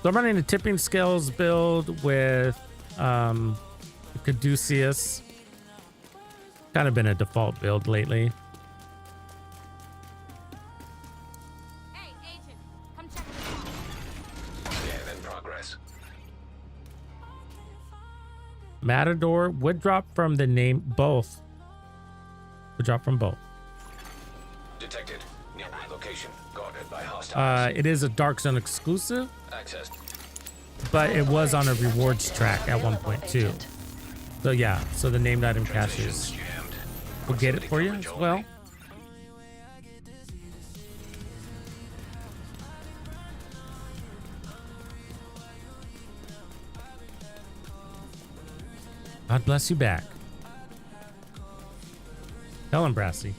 So I'm running a tipping scales build with Caduceus. Kind of been a default build lately. Hey, agent, come check this out. Scan in progress. Matador would drop from the name both. Would drop from both. Detected. Nearby location. Guarded by hostiles. It is a Dark Zone exclusive, Access. but it was on a rewards track at one point too. So yeah, so the named item caches Jammed. will get it for you as well. God bless you back. Tell him, Brassy.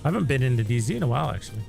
I haven't been into DZ in a while, actually.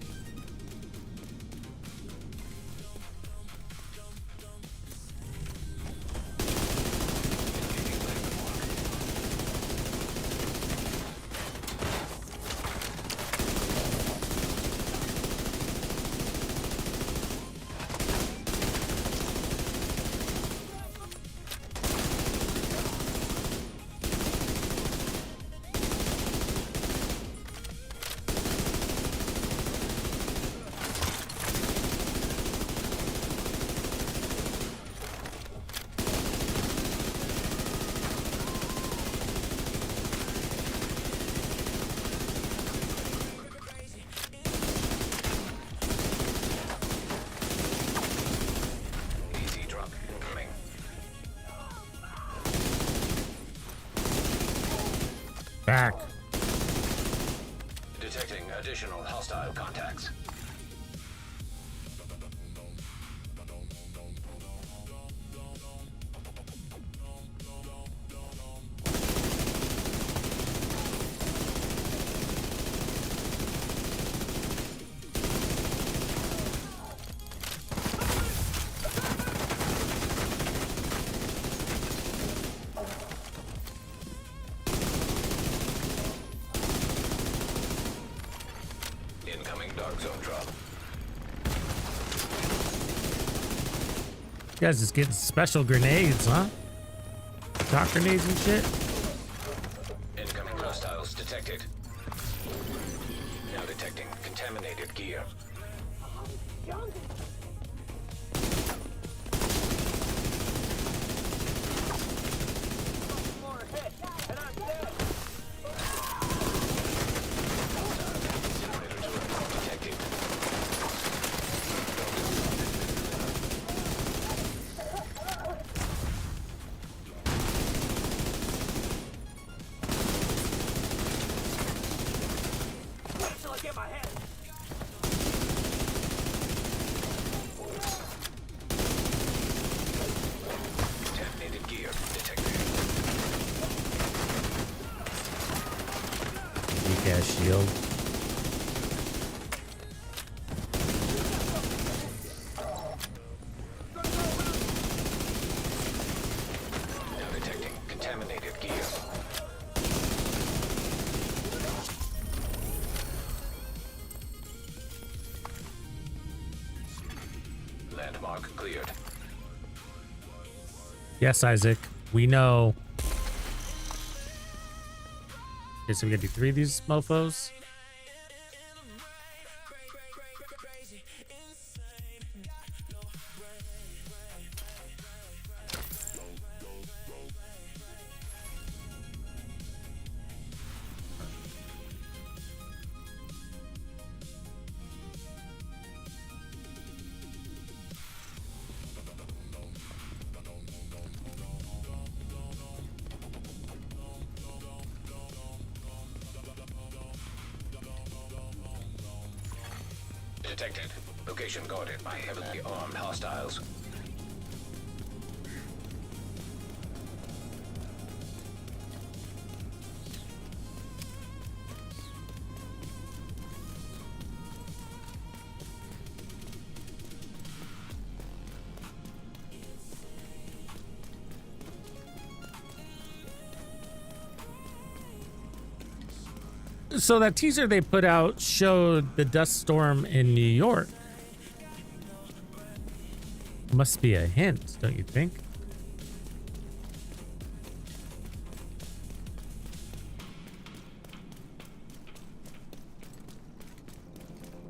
Easy drop incoming. Back. Detecting additional hostile contacts. Incoming dark zone drop. You guys just getting special grenades, huh? Shock grenades and shit. Incoming hostiles detected. Now detecting contaminated gear. Detected. Contaminated gear detected. Weak ass shield. Now detecting contaminated gear. Landmark cleared. Yes, Isaac. We know. Okay, so we gotta do 3 of these mofos. Detected. Location guarded by heavily armed hostiles. So that teaser they put out showed the dust storm in New York. Must be a hint, don't you think?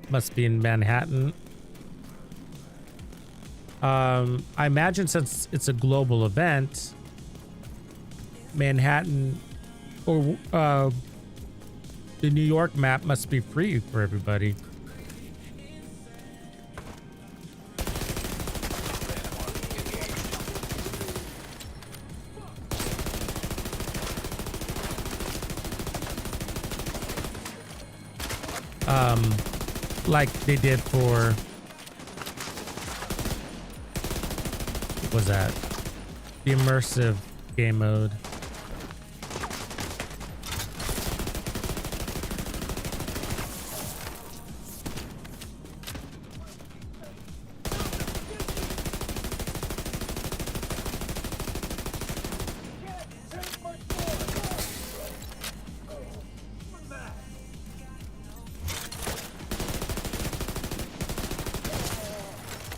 Must be in Manhattan. I imagine since it's a global event, Manhattan or the New York map must be free for everybody. Like they did for, what was that? The immersive game mode.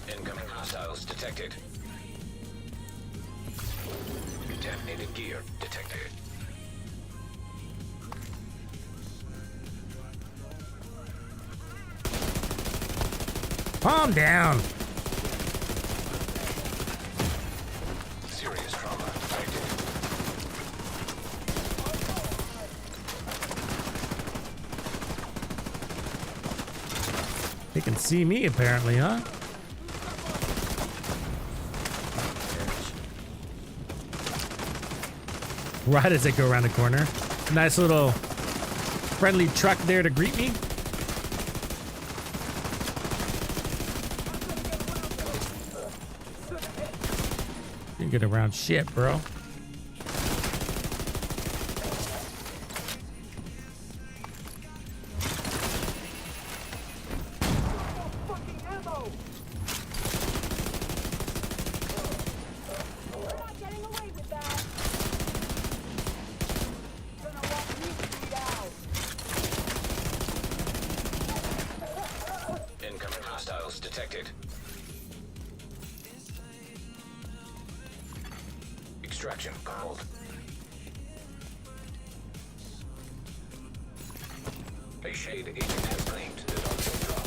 Incoming hostiles detected. Contaminated gear detected. Calm down. Serious trauma detected. They can see me apparently, huh? Right as I go around the corner. Nice little friendly truck there to greet me. Didn't get around shit, bro. Incoming hostiles detected. Extraction called. A shade agent has claimed the dog drop.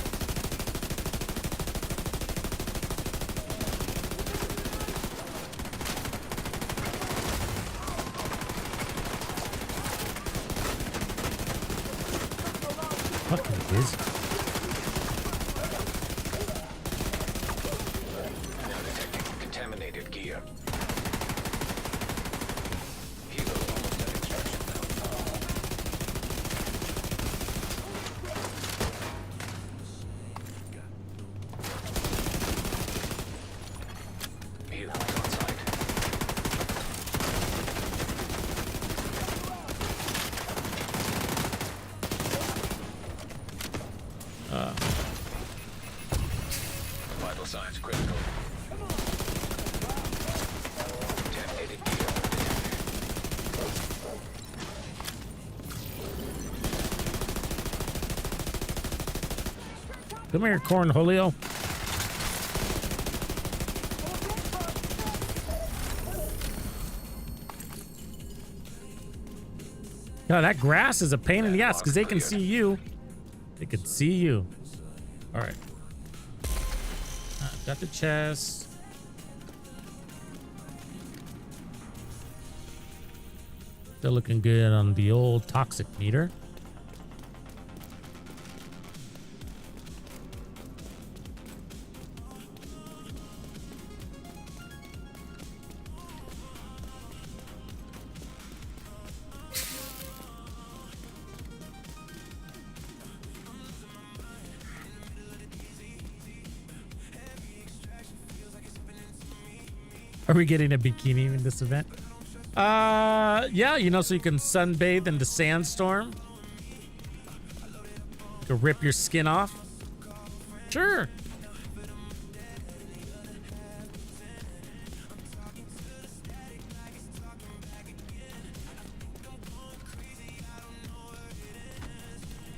Fucking is. Now detecting contaminated gear. Helo almost at extraction now. Helo is on site. Vital signs critical. Contaminated gear detected. Come here, Cornholio. No, that grass is a pain in the ass because they can see you. They can see you. All right. Got the chest. Still looking good on the old toxic meter. Are we getting a bikini in this event? Yeah, you know, so you can sunbathe in the sandstorm. To rip your skin off. Sure.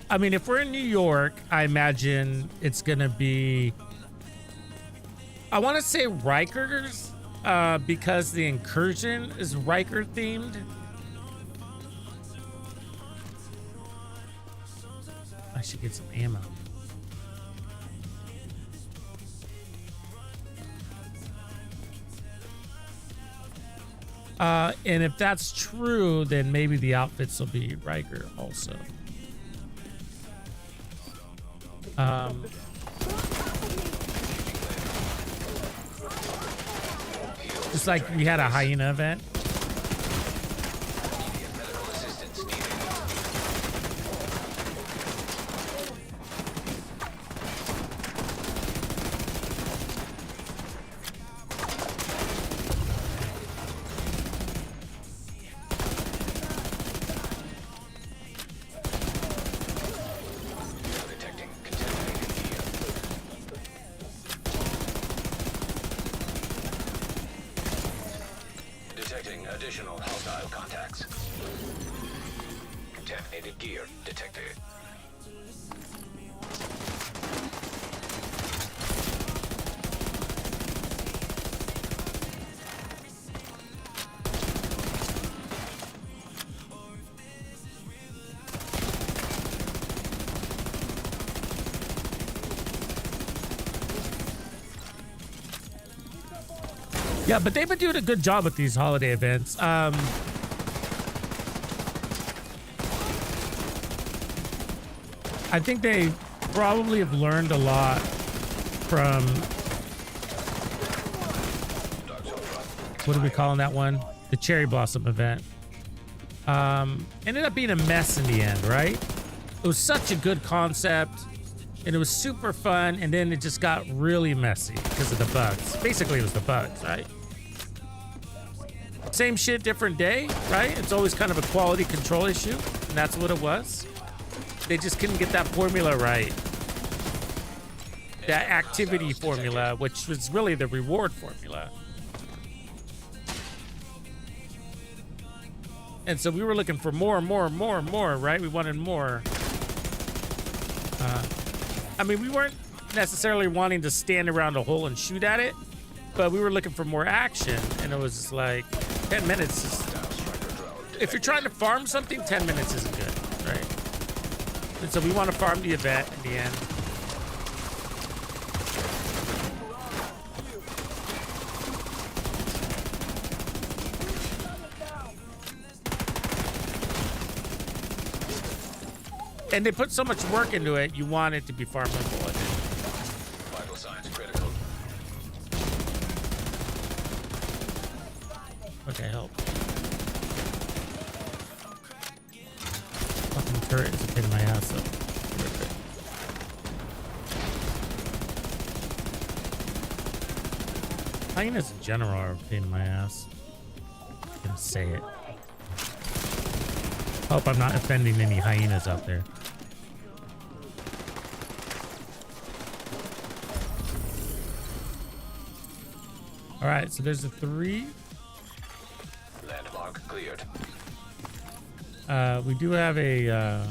I mean, if we're in New York, I imagine it's gonna be, I want to say Rikers, because the incursion is Riker themed. I should get some ammo. And if that's true, then maybe the outfits will be Riker also. Just like we had a hyena event. Detecting additional hostile contacts. Contaminated gear detected. Yeah, but they've been doing a good job with these holiday events. I think they probably have learned a lot from, what are we calling that one? The Cherry Blossom event. Ended up being a mess in the end, right? It was such a good concept and it was super fun, and then it just got really messy because of the bugs. Basically, it was the bugs, right? Same shit, different day, right? It's always kind of a quality control issue, and that's what it was. They just couldn't get that formula right. That activity formula, which was really the reward formula. And so we were looking for more, right? We wanted more. I mean, we weren't necessarily wanting to stand around a hole and shoot at it, but we were looking for more action, and it was just like 10 minutes. If you're trying to farm something, 10 minutes isn't good, right? And so we want to farm the event in the end. And they put so much work into it, you want it to be farmable, I think. Vital signs critical. Okay, help. Fucking turret is a pain in my ass, though. Hyenas in general are a pain in my ass. I'm gonna say it. Hope I'm not offending any hyenas out there. All right, so there's a 3. Landmark cleared. We do have a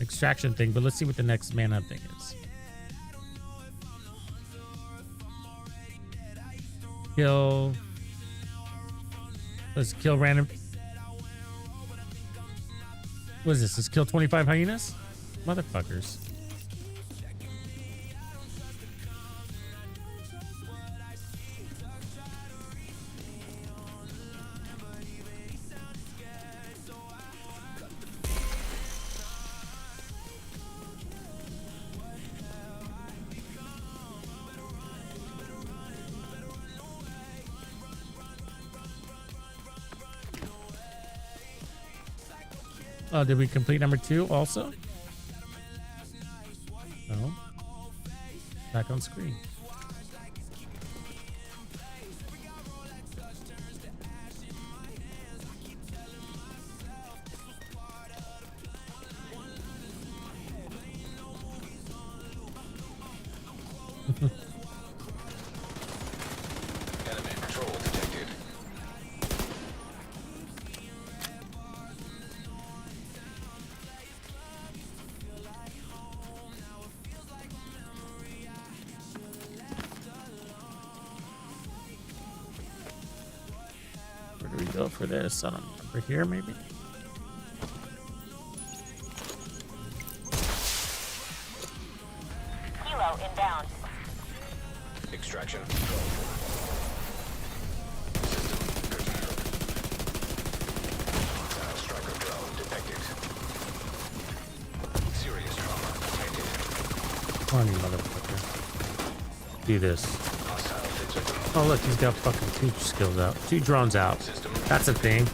extraction thing, but let's see what the next mana thing is. Kill. Let's kill random. What is this? Let's kill 25 hyenas? Motherfuckers. Oh, did we complete number 2 also? No. Back on screen. for this? I don't remember. Here, maybe? Helo inbound. Extraction. Striker drone detected. Serious trauma detected. Come on, you motherfucker. Do this. Oh, look, he's got fucking 2 skills out. 2 drones out. That's a thing.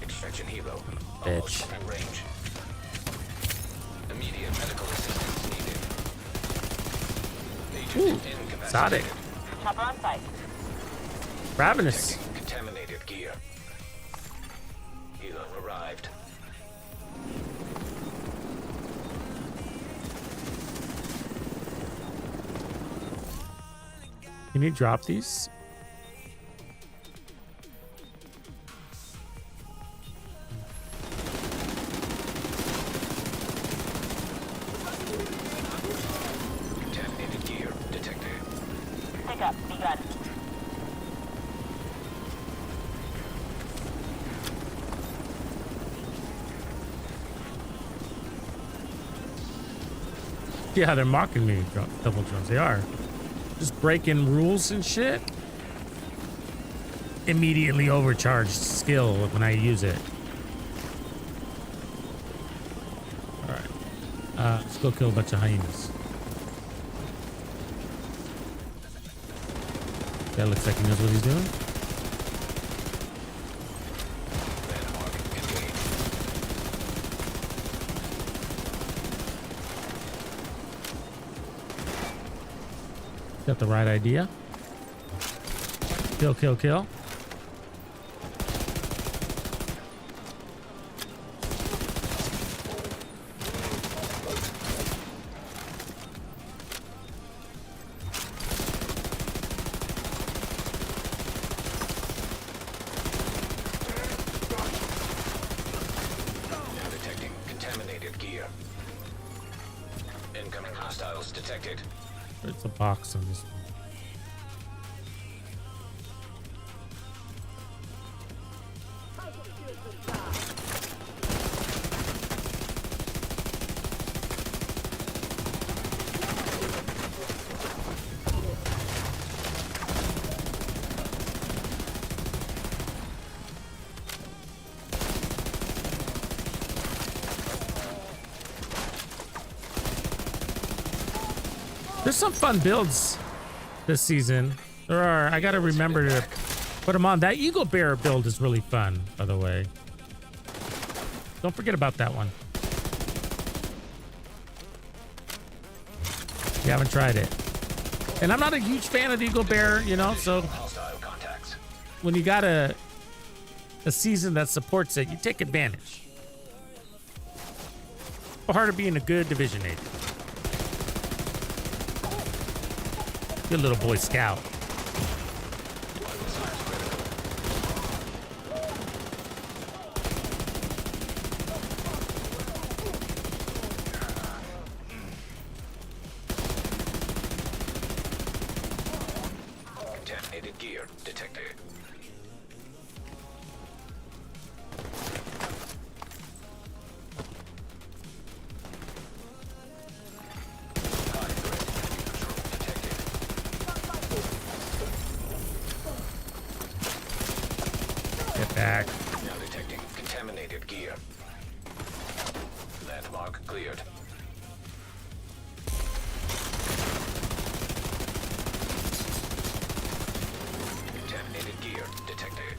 Extraction helo. Bitch. Almost in range. Immediate medical assistance needed. Agent Exotic. incapacitated. Chopper on site. Ravenous. Contaminated gear. Helo arrived. Can you drop these? Contaminated gear detected. Pickup begun. Yeah, they're mocking me. Double drones. They are. Just breaking rules and shit. Immediately overcharged skill when I use it. Alright. Let's go kill a bunch of hyenas. That looks like he knows what he's doing. Landmark engaged. Got the right idea. Kill, kill, kill. Now detecting contaminated gear. Incoming hostiles detected. There's a box on this one. There's some fun builds this season. There are. I gotta remember to put them on. That Eagle Bear build is really fun, by the way. Don't forget about that one. If you haven't tried it. And I'm not a huge fan of the Eagle Bear, you know, so Hostile contacts. when you got a season that supports it, you take advantage. Part of being a good division agent. Good little boy scout. Contaminated gear detected. High threat control detected. Get back. Now detecting contaminated gear. Landmark cleared. Contaminated gear detected.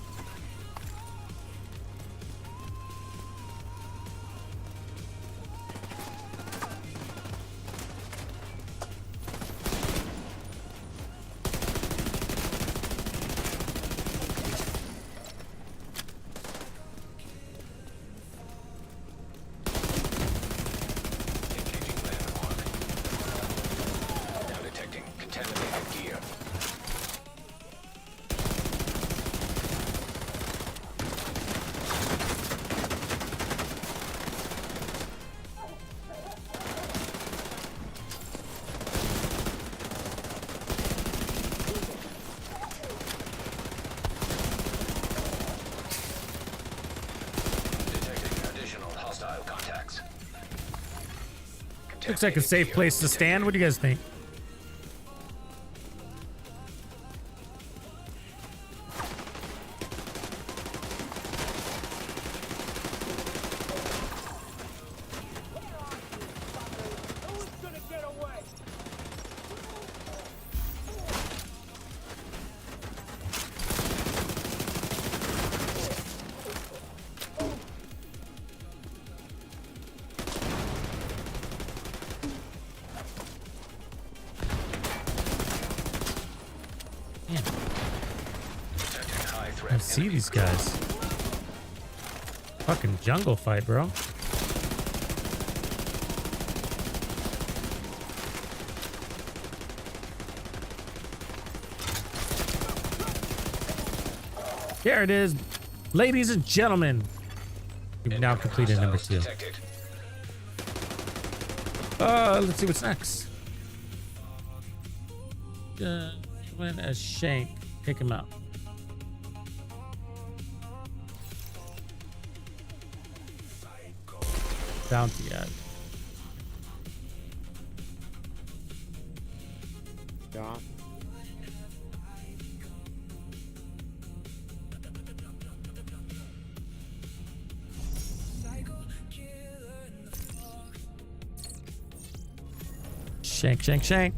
Looks like a safe place to stand. What do you guys think? I see these guys. Fucking jungle fight, bro. Here it is, ladies and gentlemen. We've now completed number 2. Let's see what's next. Win a shank. Take him out. Bounty ad. Yeah. Shank, shank, shank.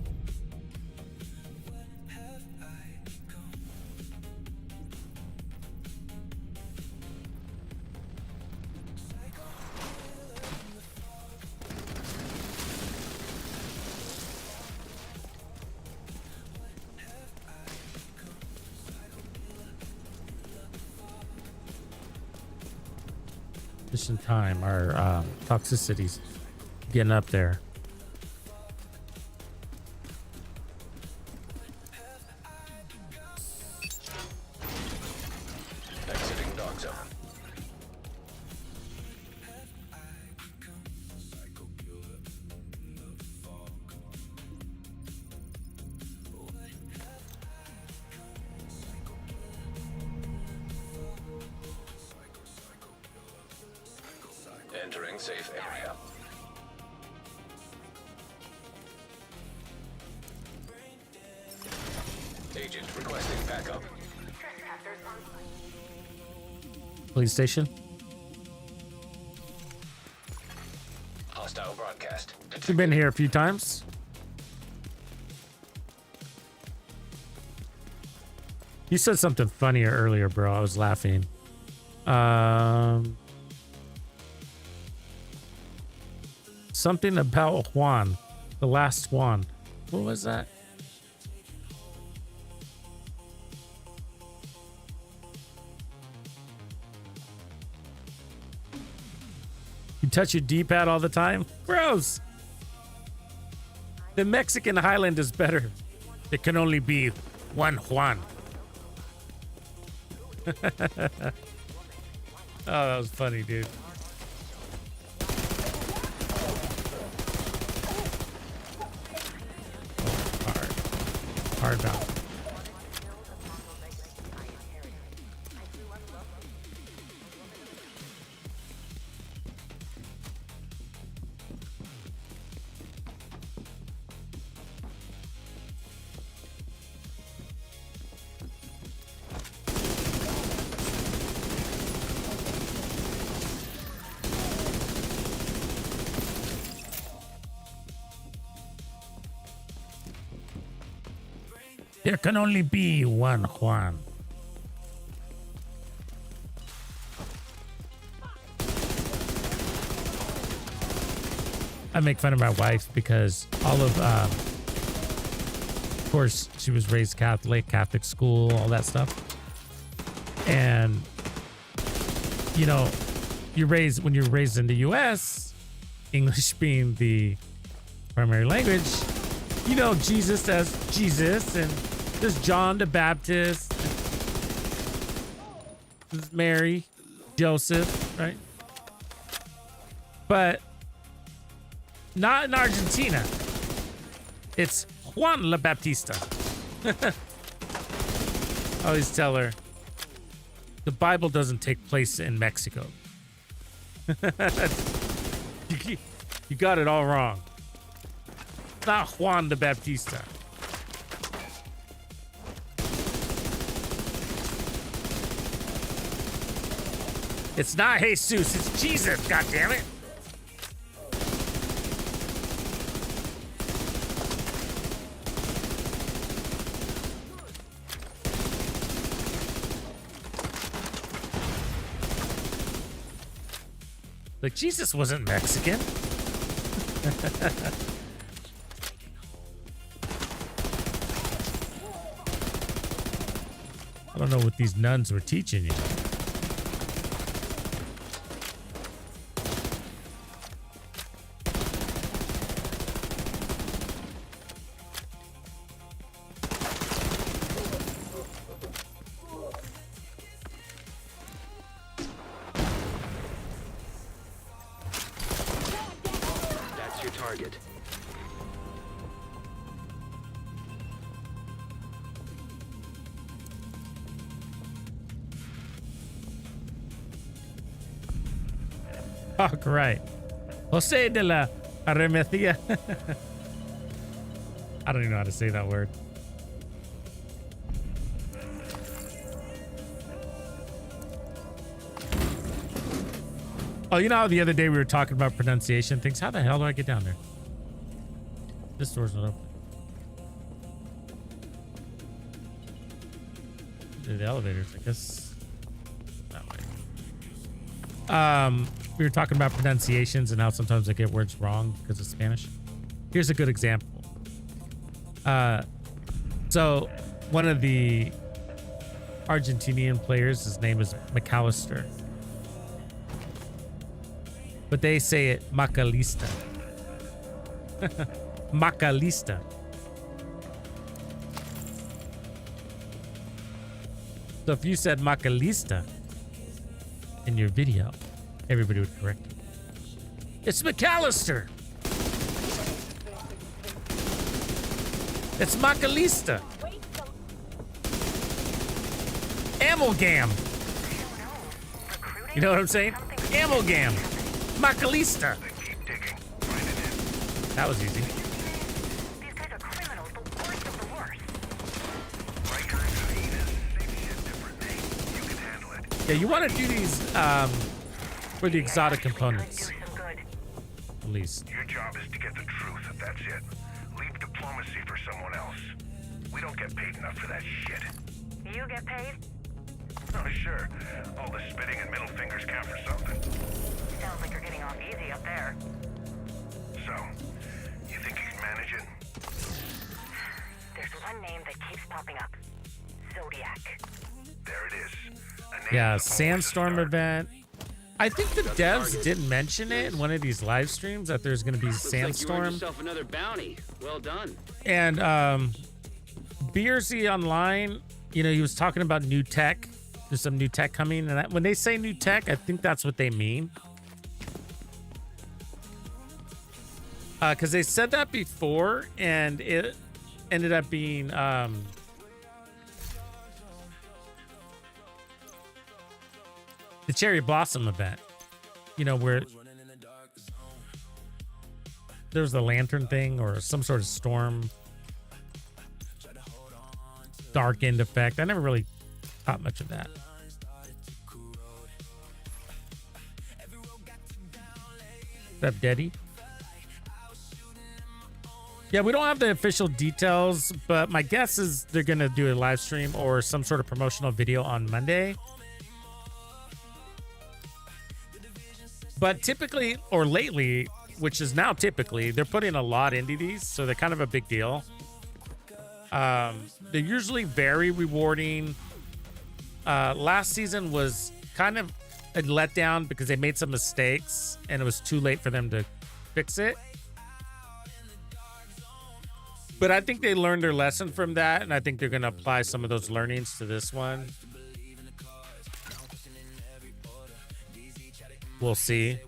Just in time, our toxicity's getting up there. Exiting dog zone. Entering safe area. Agent requesting backup. Police station. Hostile broadcast. You've been here a few times. You said something funnier earlier, bro. I was laughing. Something about Juan, the last Juan. What was that? You touch your D-pad all the time? Gross. The Mexican Highland is better. There can only be one Juan. Oh, that was funny, dude. Hard bound. There can only be one Juan. I make fun of my wife because all of course, she was raised Catholic school, all that stuff. And, you know, when you're raised in the U.S., English being the primary language, you know Jesus as Jesus, and there's John the Baptist, there's Mary, Joseph, right? But not in Argentina. It's Juan la Baptista. I always tell her, the Bible doesn't take place in Mexico. You got it all wrong. It's not Juan the Baptista. It's not Jesus. It's Jesus. God damn it. Like, Jesus wasn't Mexican. I don't know what these nuns were teaching you. That's your target. Oh, right. Jose de la Arremetia. I don't even know how to say that word. Oh, you know how the other day we were talking about pronunciation things? How the hell do I get down there? This door's not open. The elevators, I guess. That way. We were talking about pronunciations and how sometimes I get words wrong because of Spanish. Here's a good example. So one of the Argentinian players, his name is McAllister, but they say it Macalista. Macalista. So if you said Macalista in your video, everybody would correct you. It's McAllister. It's Macalista. Amalgam. You know what I'm saying? Amalgam. Macalista. That was easy. These guys are criminals, the worst of the worst. Yeah, you want to do these for the exotic components. At least. Your job is to get the truth. That's it. Leave diplomacy for someone else. We don't get paid enough for that shit. You get paid? Oh, sure. All the spitting and middle fingers count for something. Sounds like you're getting off easy up there. So, you think you can manage it? There's one name that keeps popping up. Zodiac. There it is. Yeah, sandstorm event. I think the devs didn't mention it in one of these live streams that there's going to be Looks like you earned sandstorm. yourself another bounty. Well done. And BRZ Online, you know, he was talking about new tech. There's some new tech coming, and when they say new tech, I think that's what they mean. Because they said that before, and it ended up being the Cherry Blossom event. You know, where there was the lantern thing or some sort of storm dark end effect. I never really thought much of that. What's up, Deddy? Yeah, we don't have the official details, but my guess is they're going to do a live stream or some sort of promotional video on Monday. But typically, or lately, which is now typically, they're putting a lot into these, so they're kind of a big deal. They're usually very rewarding. Last season was kind of a letdown because they made some mistakes and it was too late for them to fix it. But I think they learned their lesson from that, and I think they're going to apply some of those learnings to this one. We'll see.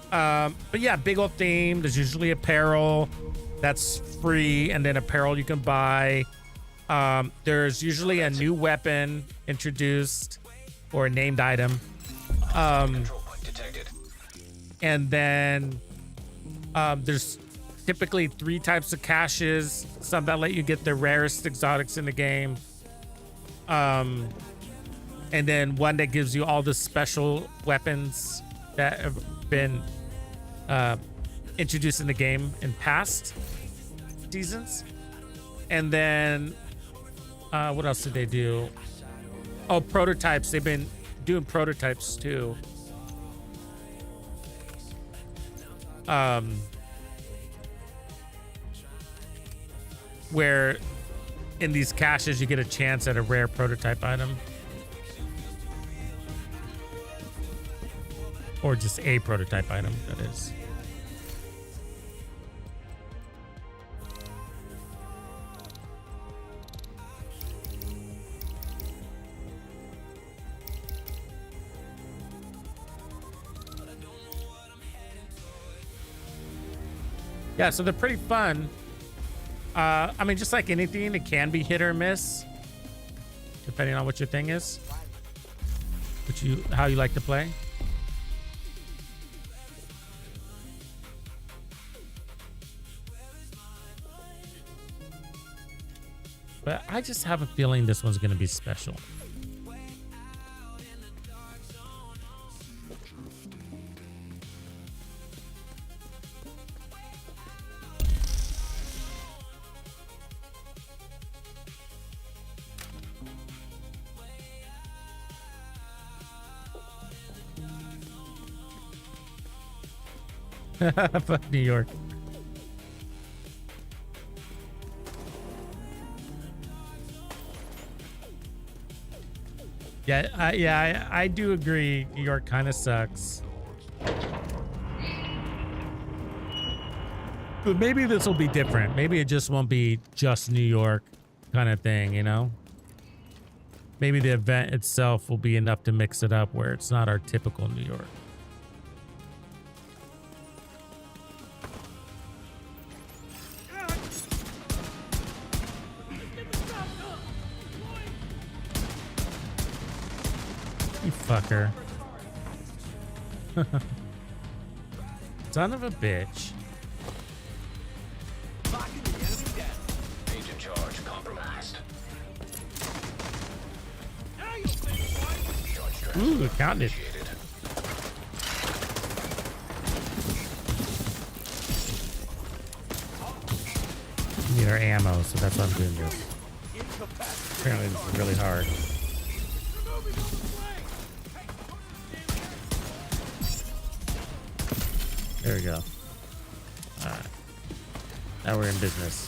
But yeah, big old theme. There's usually apparel that's free, and then apparel you can buy. There's usually a new weapon introduced or a named item. And then there's typically 3 types of caches. Some that let you get the rarest exotics in the game. And then one that gives you all the special weapons that have been introduced in the game in past seasons. And then what else did they do? Oh, prototypes. They've been doing prototypes too. Where in these caches you get a chance at a rare prototype item. Or just a prototype item, that is. Yeah, so they're pretty fun. I mean, just like anything, it can be hit or miss, depending on what your thing is, how you like to play. But I just have a feeling this one's going to be special. Fuck New York. Yeah, I do agree. New York kind of sucks. But maybe this will be different. Maybe it just won't be just New York kind of thing, you know? Maybe the event itself will be enough to mix it up where it's not our typical New York. You fucker. Son of a bitch. Agent charge compromised. Ooh, counted it. We need our ammo, so that's why I'm doing this. Apparently this is really hard. There we go. Alright. Now we're in business.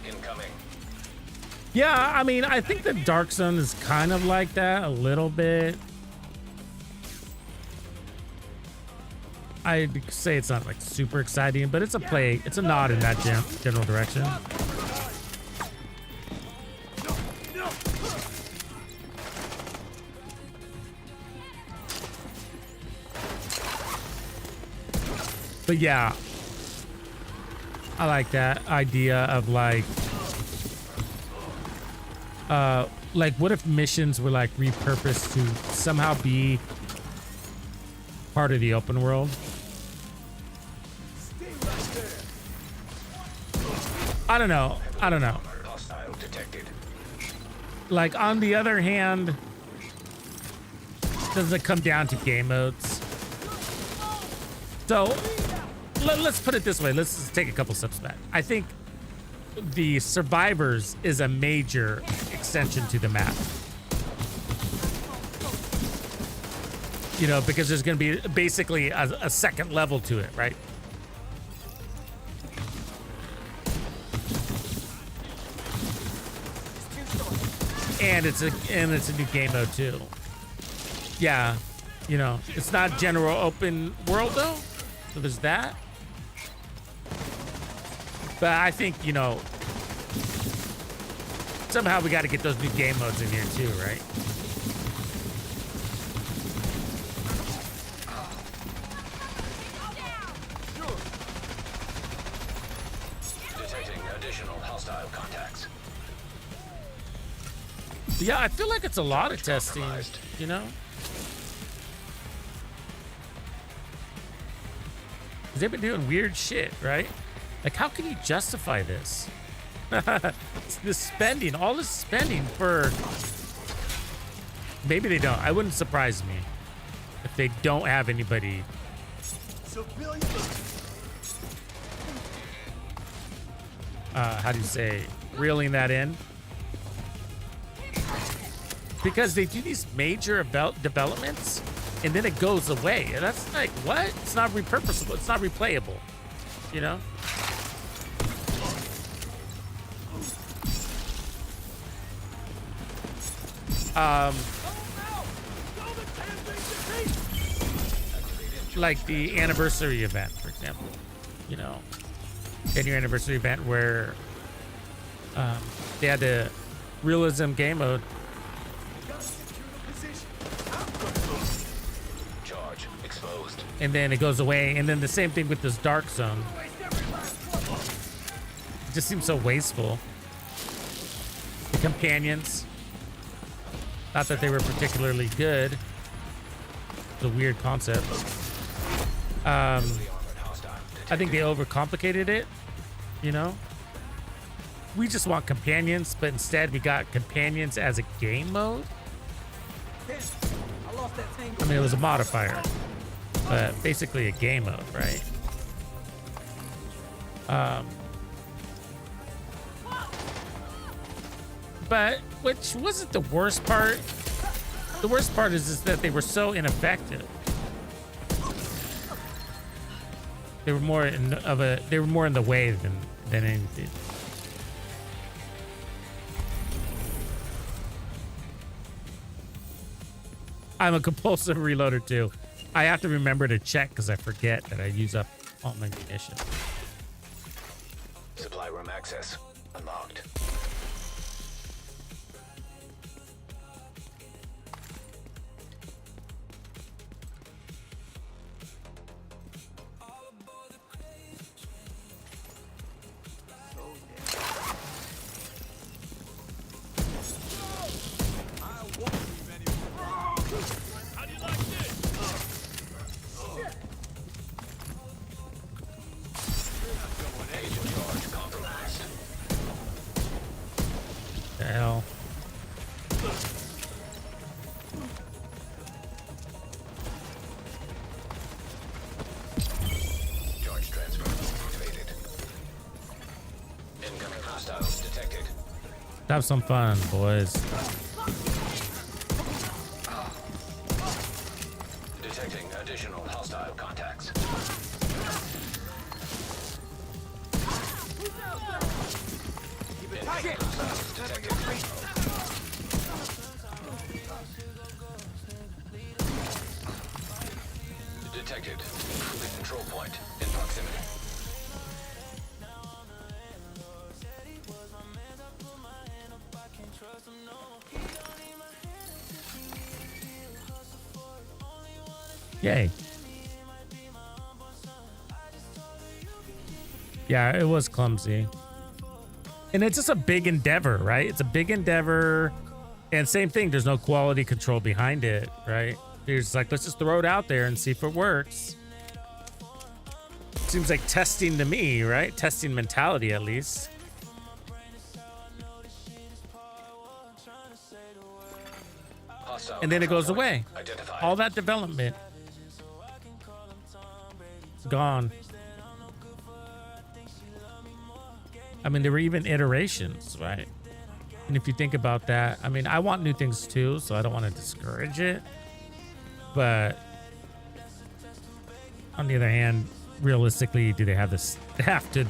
Incoming. Yeah, I mean, I think the Dark Zone is kind of like that a little bit. I'd say it's not like super exciting, but it's a play. It's a nod in that general direction. But yeah, I like that idea of like what if missions were like repurposed to somehow be part of the open world? I don't know. Hostile detected. Like, on the other hand, does it come down to game modes? So let's put it this way. Let's just take a couple steps back. I think the survivors is a major extension to the map. You know, because there's going to be basically a second level to it, right? And it's a new game mode too. Yeah, you know, it's not general open world though, so there's that. But I think, you know, somehow we got to get those new game modes in here too, right? Detecting additional hostile contacts. Yeah, I feel like it's a lot of testing, you know? 'Cause they've been doing weird shit, right? Like, how can you justify this? This spending, all this spending for... Maybe they don't. I wouldn't surprise me if they don't have anybody. How do you say, reeling that in? Because they do these major developments and then it goes away. And that's like, what? It's not repurposable. It's not replayable, you know? Like the anniversary event, for example, you know, 10-year anniversary event where they had the realism game mode. Charge exposed. And then it goes away, and then the same thing with this dark zone. It just seems so wasteful. The companions, not that they were particularly good. It's a weird concept. I think they overcomplicated it, you know? We just want companions, but instead we got companions as a game mode. I mean, it was a modifier, but basically a game mode, right? But which wasn't the worst part. The worst part is that they were so ineffective. They were more in the way than anything. I'm a compulsive reloader too. I have to remember to check because I forget that I use up all my munitions. Supply room access unlocked. The hell. Charge transfer activated. Incoming hostiles detected. Have some fun, boys. Detecting additional hostile contacts. Incoming hostiles detected. Detected. The control point in proximity. Yay. Yeah, it was clumsy. And it's just a big endeavor, right? It's a big endeavor. And same thing, there's no quality control behind it, right? You're just like, let's just throw it out there and see if it works. Seems like testing to me, right? Testing mentality, at least. And then it goes away. Identified. All that development gone. I mean, there were even iterations, right? And if you think about that, I mean, I want new things too, so I don't want to discourage it. But on the other hand, realistically, do they have the staff to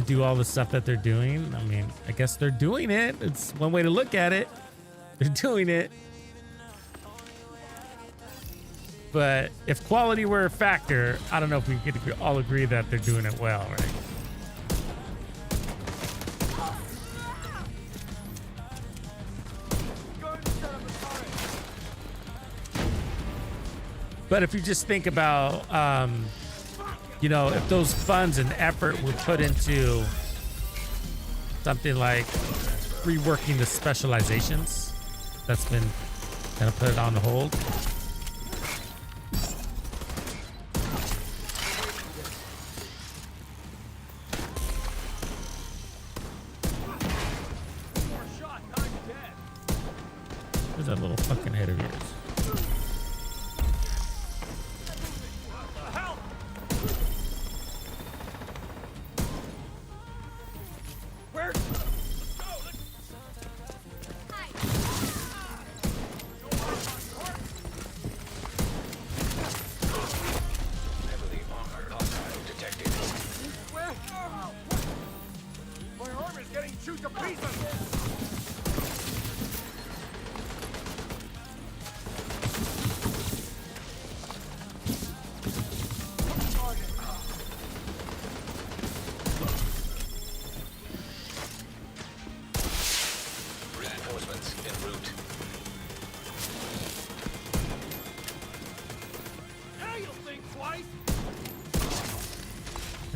do all the stuff that they're doing? I mean, I guess they're doing it. It's one way to look at it. They're doing it. But if quality were a factor, I don't know if we could all agree that they're doing it well, right? But if you just think about, you know, if those funds and effort were put into something like reworking the specializations, that's been kind of put on hold. Where's that little fucking head of yours?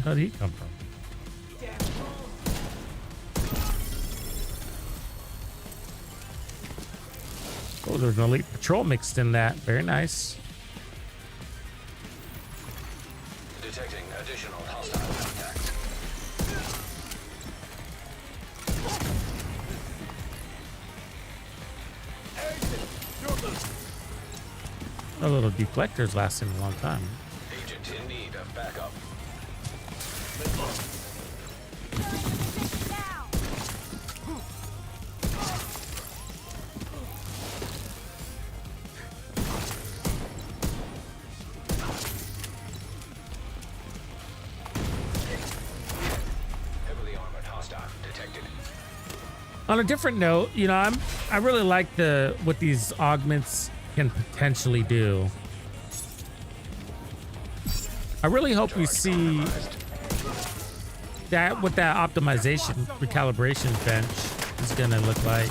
How did he come from? Oh, there's an elite patrol mixed in that. Very nice. Detecting additional hostile contacts. A little deflector's lasting a long time. Agent in need of backup. Heavily armored hostile detected. On a different note, you know, I really like what these augments can potentially do. I really hope we see that what that optimization recalibration bench is gonna look like.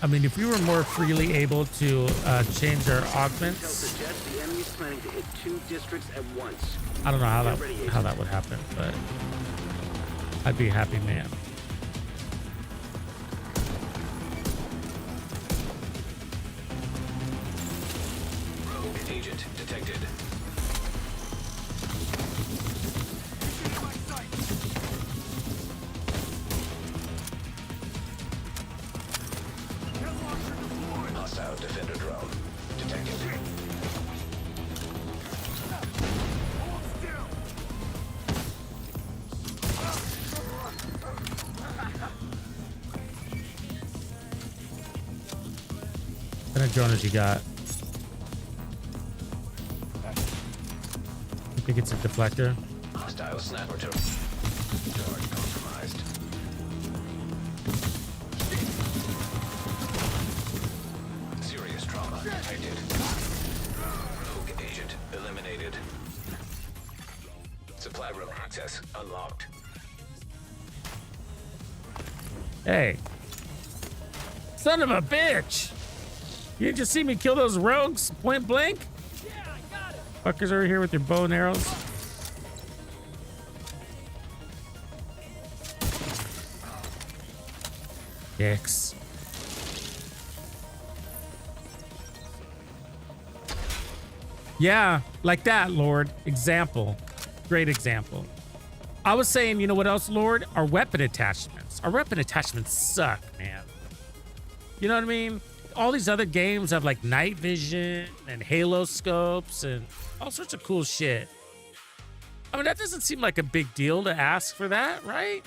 I mean, if we were more freely able to change our augments, The enemy's planning to hit 2 districts at once. I don't know how that would happen, but I'd be a happy man. Rogue agent detected. Hostile defender drone detected. What kind of drone has you got? I think it's a deflector. Hostile sniper drone. Charge compromised. Serious trauma detected. Rogue agent eliminated. Supply room access unlocked. Hey. Son of a bitch! You didn't just see me kill those rogues point blank? Yeah, I got it. Fuckers over here with their bow and arrows. Dicks. Yeah, like that, Lord. Example. Great example. I was saying, you know what else, Lord? Our weapon attachments. Our weapon attachments suck, man. You know what I mean? All these other games have like night vision and halo scopes and all sorts of cool shit. I mean, that doesn't seem like a big deal to ask for that, right?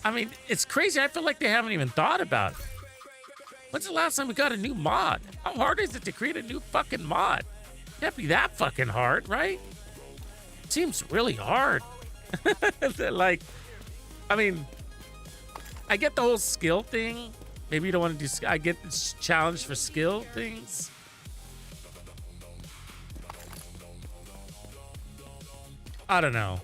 I mean, it's crazy. I feel like they haven't even thought about it. When's the last time we got a new mod? How hard is it to create a new fucking mod? It can't be that fucking hard, right? It seems really hard. Like, I mean, I get the whole skill thing. Maybe you don't want to do. I get this challenge for skill things. I don't know.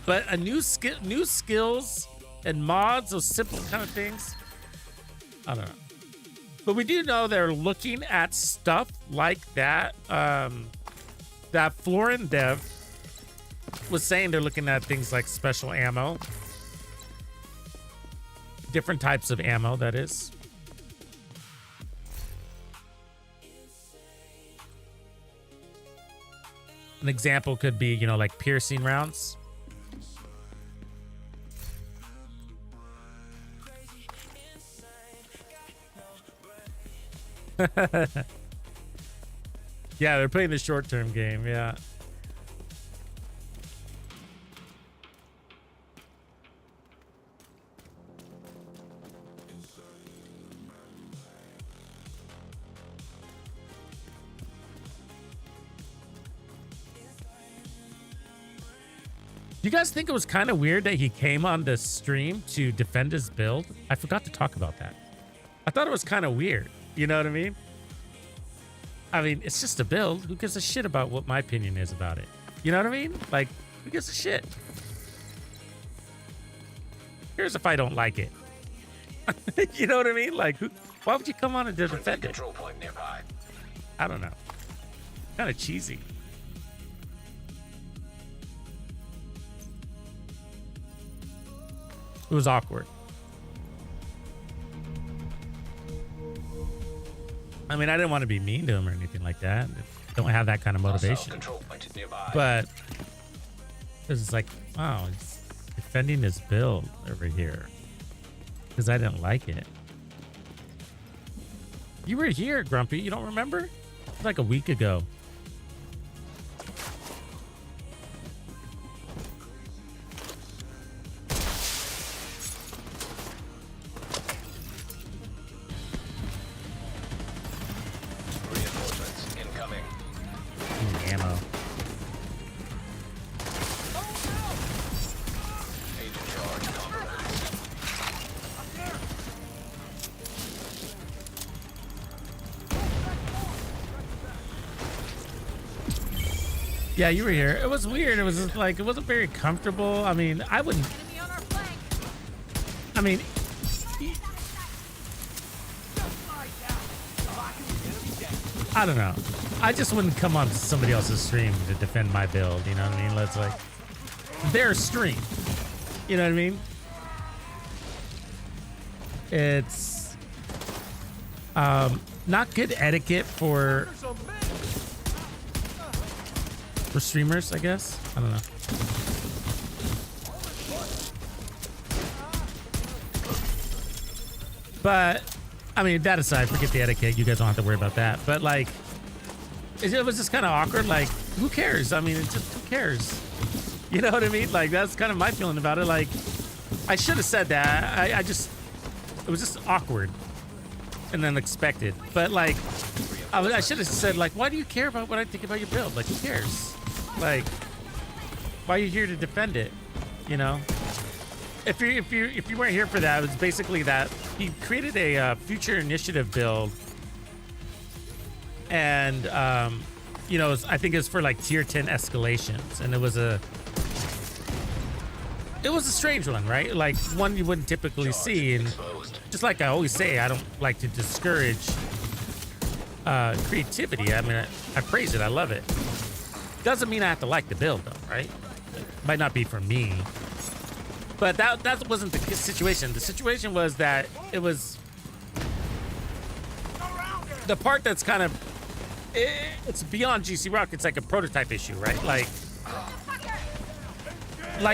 But a new skills and mods, those simple kind of things. I don't know. But we do know they're looking at stuff like that. That Florin dev was saying they're looking at things like special ammo. Different types of ammo, that is. An example could be, you know, like piercing rounds. Yeah, they're playing the short-term game, yeah. Do you guys think it was kind of weird that he came on the stream to defend his build? I forgot to talk about that. I thought it was kind of weird. You know what I mean? I mean, it's just a build. Who gives a shit about what my opinion is about it? You know what I mean? Like, who gives a shit? Here's if I don't like it. You know what I mean? Like, why would you come on and defend it? Control point nearby. I don't know. Kind of cheesy. It was awkward. I mean, I didn't want to be mean to him or anything like that. Don't have that kind of motivation. But it's like, wow, he's defending his build over here because I didn't like it. You were here, Grumpy. You don't remember? It was like a week ago. Ammo. Yeah, you were here. It was weird. It was just like, it wasn't very comfortable. I mean, I wouldn't. I mean, I don't know. I just wouldn't come on somebody else's stream to defend my build. You know what I mean? Let's like their stream. You know what I mean? It's not good etiquette for streamers, I guess. I don't know. But I mean, that aside, forget the etiquette. You guys don't have to worry about that. But like, it was just kind of awkward. Like, who cares? I mean, it's just, who cares? You know what I mean? Like, that's kind of my feeling about it. Like, I should have said that. It was just awkward and unexpected. But like, I should have said, like, why do you care about what I think about your build? Like, who cares? Like, why are you here to defend it? You know? If you weren't here for that, it was basically that he created a future initiative build, and you know, I think it was for like tier 10 escalations, and it was a strange one, right? Like one you wouldn't typically see, and just like I always say, I don't like to discourage creativity. I mean, I praise it, I love it. Doesn't mean I have to like the build though, right? It might not be for me. But that wasn't the situation. The situation was that it was the part that's kind of, it's beyond GC Rock. It's like a prototype issue, right? Like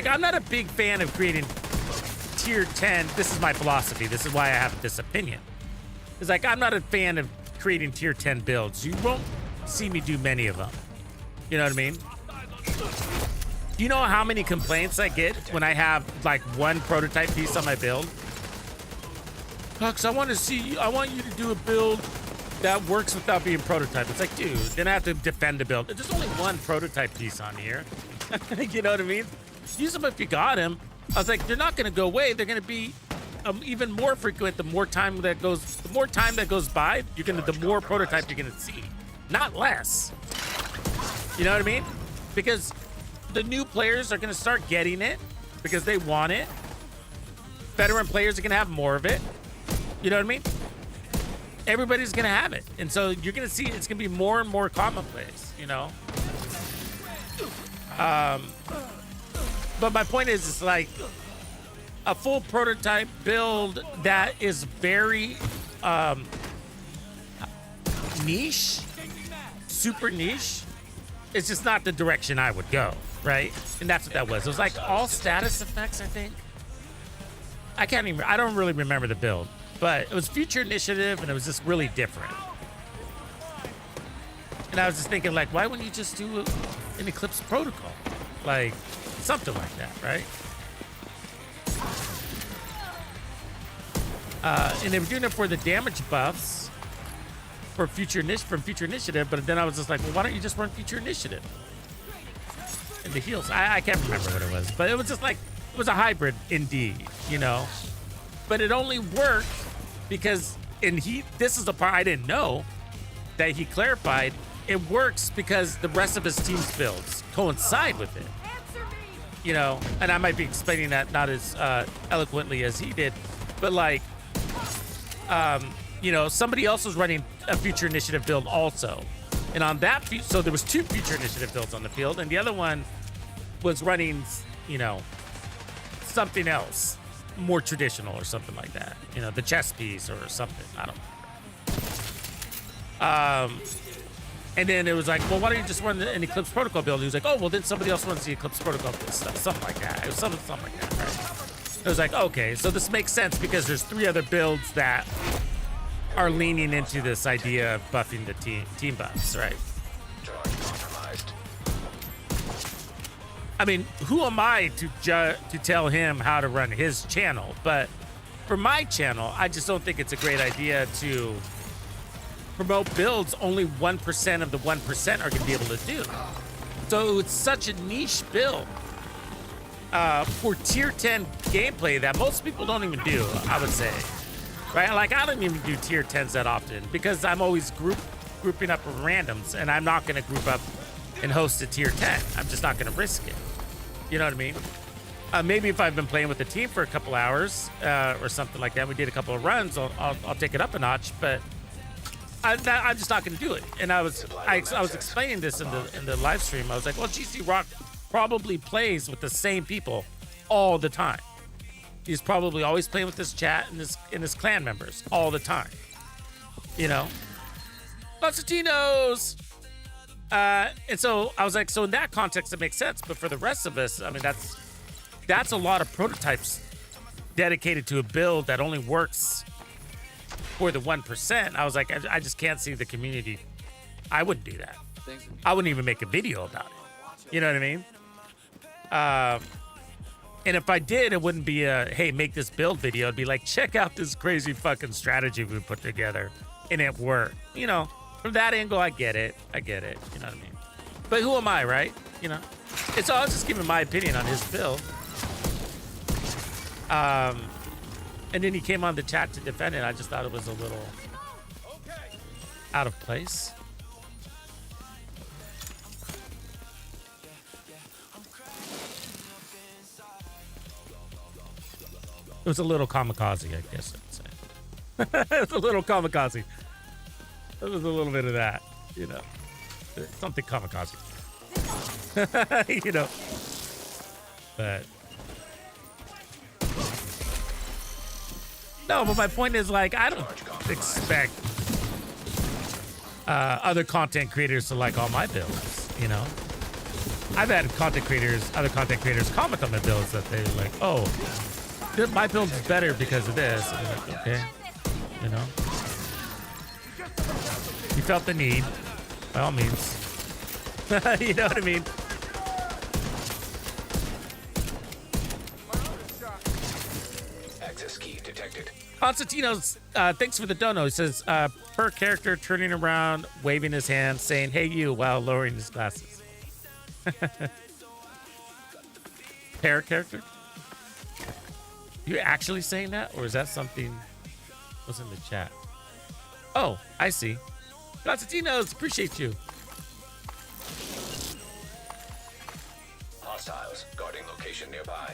I'm not a big fan of creating tier 10. This is my philosophy. This is why I have this opinion. It's like I'm not a fan of creating tier 10 builds. You won't see me do many of them. You know what I mean? Do you know how many complaints I get when I have like one prototype piece on my build? Tux, I want you to do a build that works without being prototyped. It's like, dude, then I have to defend the build. There's only one prototype piece on here. You know what I mean? Use them if you got him. I was like, they're not going to go away. They're going to be even more frequent the more time that goes by. The more prototype you're going to see, not less. You know what I mean? Because the new players are going to start getting it because they want it. Veteran players are going to have more of it. You know what I mean? Everybody's going to have it. And so you're going to see it's going to be more and more commonplace, you know? But my point is, it's like a full prototype build that is very niche, super niche. It's just not the direction I would go, right? And that's what that was. It was like all status effects, I think. I don't really remember the build, but it was Future Initiative and it was just really different. And I was just thinking, like, why wouldn't you just do an Eclipse protocol? Like, something like that, right? And they were doing it for the damage buffs for Future Initiative, but then I was just like, well, why don't you just run Future Initiative? And the heals, I can't remember what it was, but it was just like, it was a hybrid indeed, you know? But it only worked because, this is the part I didn't know that he clarified, it works because the rest of his team's builds coincide with it. You know, and I might be explaining that not as eloquently as he did, but like, you know, somebody else was running a Future Initiative build also. And on that, so there was 2 Future Initiative builds on the field, and the other one was running, you know, something else, more traditional or something like that. You know, the chess piece or something, I don't know. And then it was like, well, why don't you just run an Eclipse Protocol build? He was like, oh, well, then somebody else runs the Eclipse Protocol stuff, something like that. It was something like that, right? It was like, okay, so this makes sense because there's 3 other builds that are leaning into this idea of buffing the team buffs, right? I mean, who am I to tell him how to run his channel? But for my channel, I just don't think it's a great idea to promote builds only 1% of the 1% are going to be able to do. So it's such a niche build for tier 10 gameplay that most people don't even do, I would say. Right? Like, I don't even do tier 10s that often because I'm always grouping up with randoms, and I'm not going to group up and host a tier 10. I'm just not going to risk it. You know what I mean? Maybe if I've been playing with the team for a couple hours or something like that, we did a couple of runs, I'll take it up a notch, but I'm just not going to do it. And I was explaining this in the live stream. I was like, well, GC Rock probably plays with the same people all the time. He's probably always playing with his chat and his clan members all the time. You know? Lots of Tinos! And so I was like, so in that context, it makes sense. But for the rest of us, I mean, that's a lot of prototypes dedicated to a build that only works for the 1%. I was like, I just can't see the community. I wouldn't do that. I wouldn't even make a video about it. You know what I mean? And if I did, it wouldn't be a, hey, make this build video. It'd be like, check out this crazy fucking strategy we put together. And it worked. You know, from that angle, I get it. You know what I mean? But who am I, right? You know? I was just giving my opinion on his build. And then he came on the chat to defend it. I just thought it was a little out of place. It was a little kamikaze, I guess I'd say. It was a little kamikaze. It was a little bit of that, you know. Something kamikaze. You know. But no, but my point is, like, I don't expect other content creators to like all my builds, you know. I've had other content creators comment on my builds that they're like, oh, my build is better because of this. And I'm like, okay, you know. You felt the need, by all means. You know what I mean? Access key detected. Constantino's, thanks for the dono. He says, per character turning around, waving his hand, saying, hey, you, while lowering his glasses. Per character? You actually saying that? Or is that something was in the chat? Oh, I see. Constantino's, appreciate you. Hostiles guarding location nearby.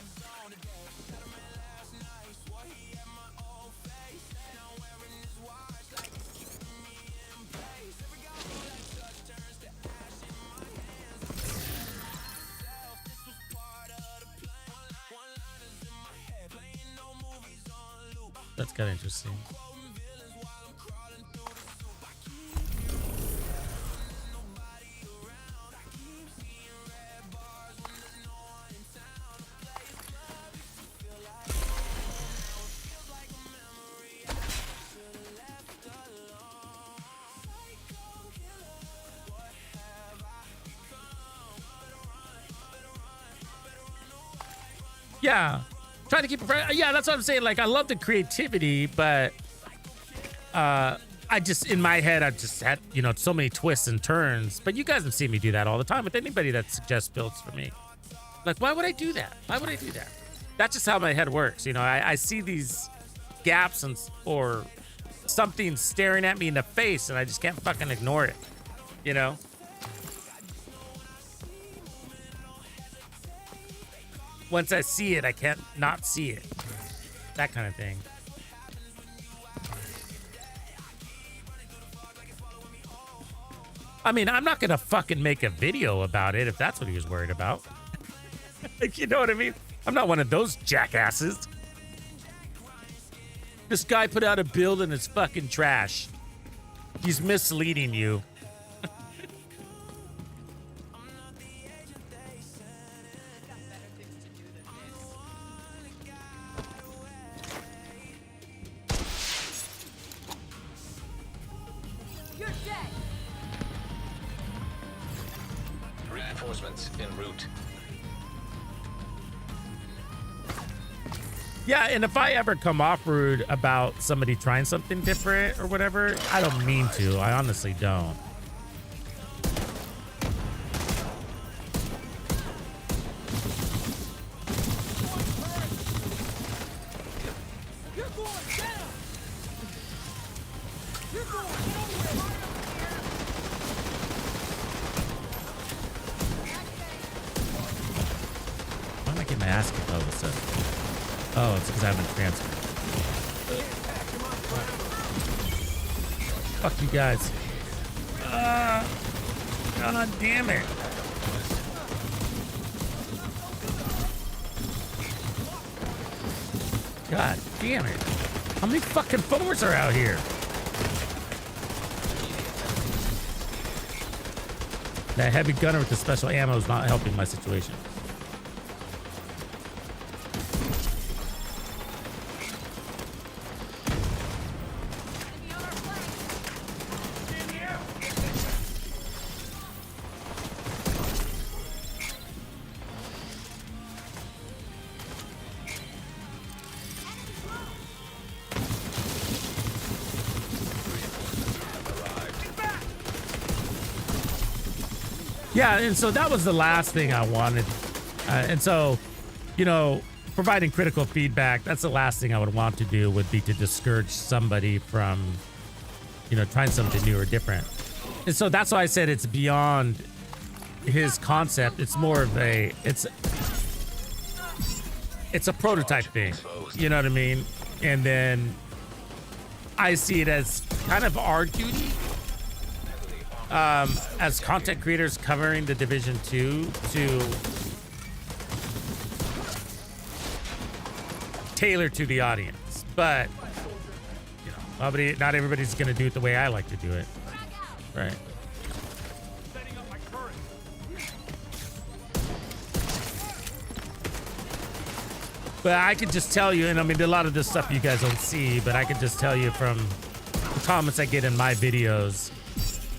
That's kind of interesting. Yeah, try to keep it. Yeah, that's what I'm saying. Like, I love the creativity, but I just, in my head, I just had, you know, so many twists and turns. But you guys have seen me do that all the time with anybody that suggests builds for me. Like, why would I do that? Why would I do that? That's just how my head works. You know, I see these gaps and or something staring at me in the face, and I just can't fucking ignore it. You know. Once I see it, I can't not see it. That kind of thing. I mean, I'm not going to fucking make a video about it if that's what he was worried about. Like, you know what I mean? I'm not one of those jackasses. This guy put out a build and it's fucking trash. He's misleading you. Reinforcements en route. Yeah, and if I ever come off rude about somebody trying something different or whatever, I don't mean to. I honestly don't. Why am I getting my ass kicked all of a sudden? Oh, it's because I haven't transferred. Fuck you guys. God damn it. God damn it. How many fucking followers are out here? That heavy gunner with the special ammo is not helping my situation. Yeah, and so that was the last thing I wanted. And so, you know, providing critical feedback, that's the last thing I would want to do, would be to discourage somebody from, you know, trying something new or different. And so that's why I said it's beyond his concept. It's more of a, it's a prototype thing. You know what I mean? And then I see it as kind of our duty as content creators covering the Division 2 to tailor to the audience. But, you know, not everybody's going to do it the way I like to do it. Right. But I can just tell you, and I mean, a lot of this stuff you guys don't see, but I can just tell you from the comments I get in my videos,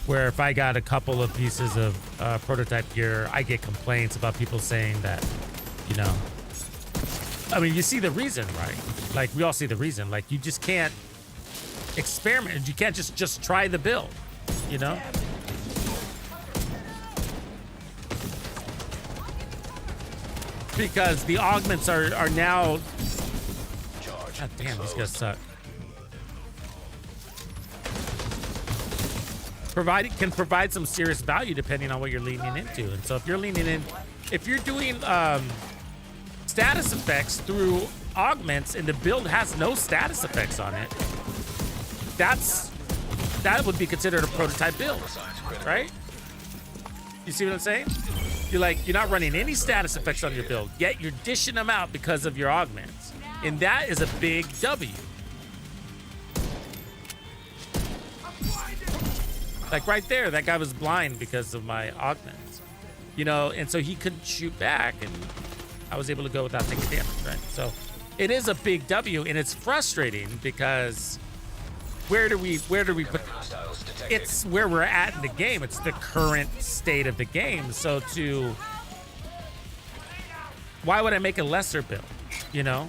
where if I got a couple of pieces of prototype gear, I get complaints about people saying that, you know, I mean, you see the reason, right? Like, we all see the reason. Like, you just can't experiment. You can't just try the build, you know? Because the augments are now... God damn, these guys suck. Can provide some serious value depending on what you're leaning into. And so if you're leaning in, if you're doing status effects through augments and the build has no status effects on it, that would be considered a prototype build, right? You see what I'm saying? You're not running any status effects on your build, yet you're dishing them out because of your augments. And that is a big W. Like right there, that guy was blind because of my augments, you know, and so he couldn't shoot back, and I was able to go without taking damage, right? So it is a big W, and it's frustrating because where do we put? It's where we're at in the game. It's the current state of the game. So why would I make a lesser build? You know,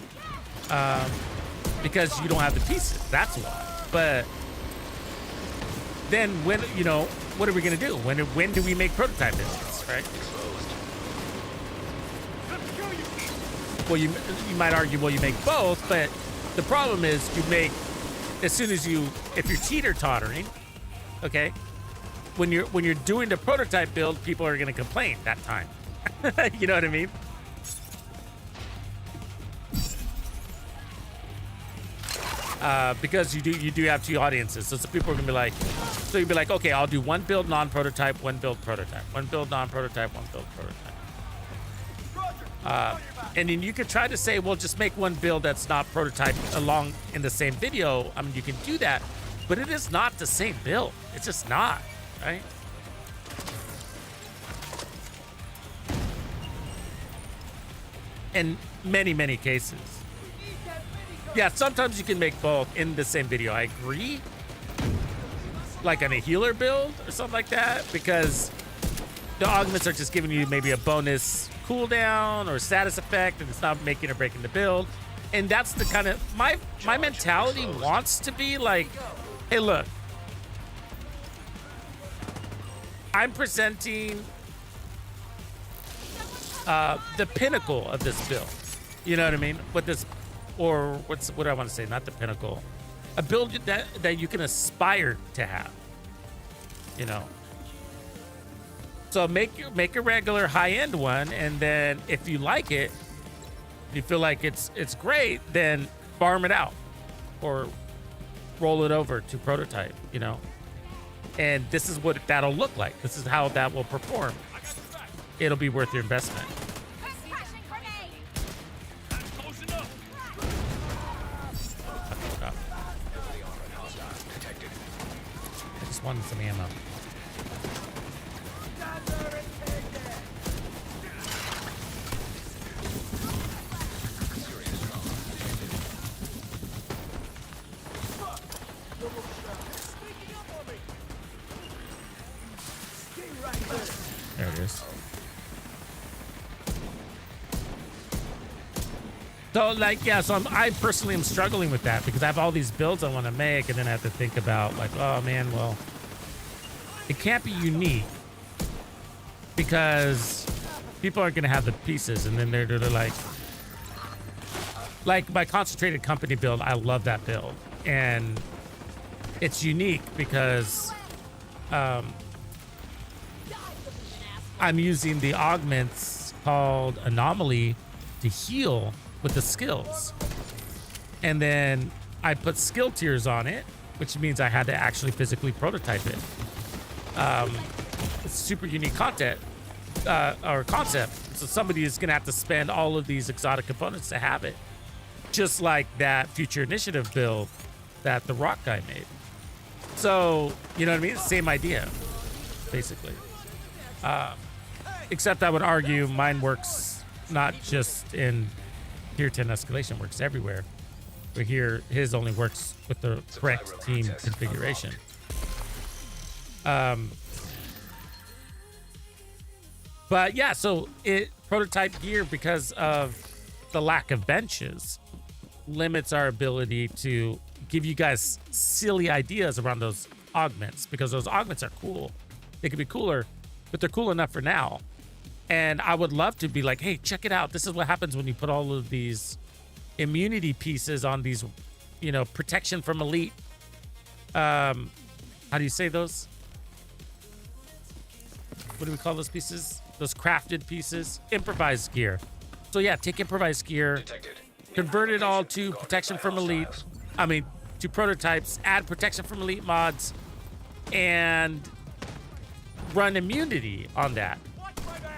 because you don't have the pieces. That's why. But then when, you know, what are we gonna do? When do we make prototype builds, right? Well, you might argue, well, you make both, but the problem is you make, as soon as if you're teeter-tottering, okay, when you're doing the prototype build, people are gonna complain that time. You know what I mean? Because you do have two audiences, so some people are gonna be like, so you'd be like, okay, I'll do one build non-prototype, one build prototype, one build non-prototype, one build prototype. And then you could try to say, well, just make one build that's not prototype along in the same video. I mean, you can do that, but it is not the same build. It's just not, right? In many cases. Yeah, sometimes you can make both in the same video. I agree. Like on a healer build or something like that, because the augments are just giving you maybe a bonus cooldown or status effect, and it's not making or breaking the build. And that's the kind of, my mentality wants to be like, hey, look, I'm presenting the pinnacle of this build. You know what I mean? What this, or what do I want to say? Not the pinnacle. A build that you can aspire to have. You know. So make a regular high-end one, and then if you like it, you feel like it's great, then farm it out or roll it over to prototype, you know. And this is what that'll look like. This is how that will perform. It'll be worth your investment. I just wanted some ammo. There it is. So like, yeah, so I personally am struggling with that because I have all these builds I want to make, and then I have to think about like, oh man, well, it can't be unique because people aren't going to have the pieces, and then they're like my concentrated company build. I love that build, and it's unique because I'm using the augments called Anomaly to heal with the skills. And then I put skill tiers on it, which means I had to actually physically prototype it. It's super unique content or concept. So somebody is gonna have to spend all of these exotic components to have it. Just like that Future Initiative build that the Rock guy made. So, you know what I mean? It's the same idea, basically. Except I would argue mine works not just in Tier 10 escalation, works everywhere. But here, his only works with the correct team configuration. But yeah, so it prototype gear because of the lack of benches limits our ability to give you guys silly ideas around those augments, because those augments are cool. They could be cooler, but they're cool enough for now. And I would love to be like, hey, check it out. This is what happens when you put all of these immunity pieces on these, you know, protection from elite. How do you say those? What do we call those pieces? Those crafted pieces? Improvised gear. So yeah, take improvised gear, convert it all to protection from elite. I mean, to prototypes, add protection from elite mods, and run immunity on that.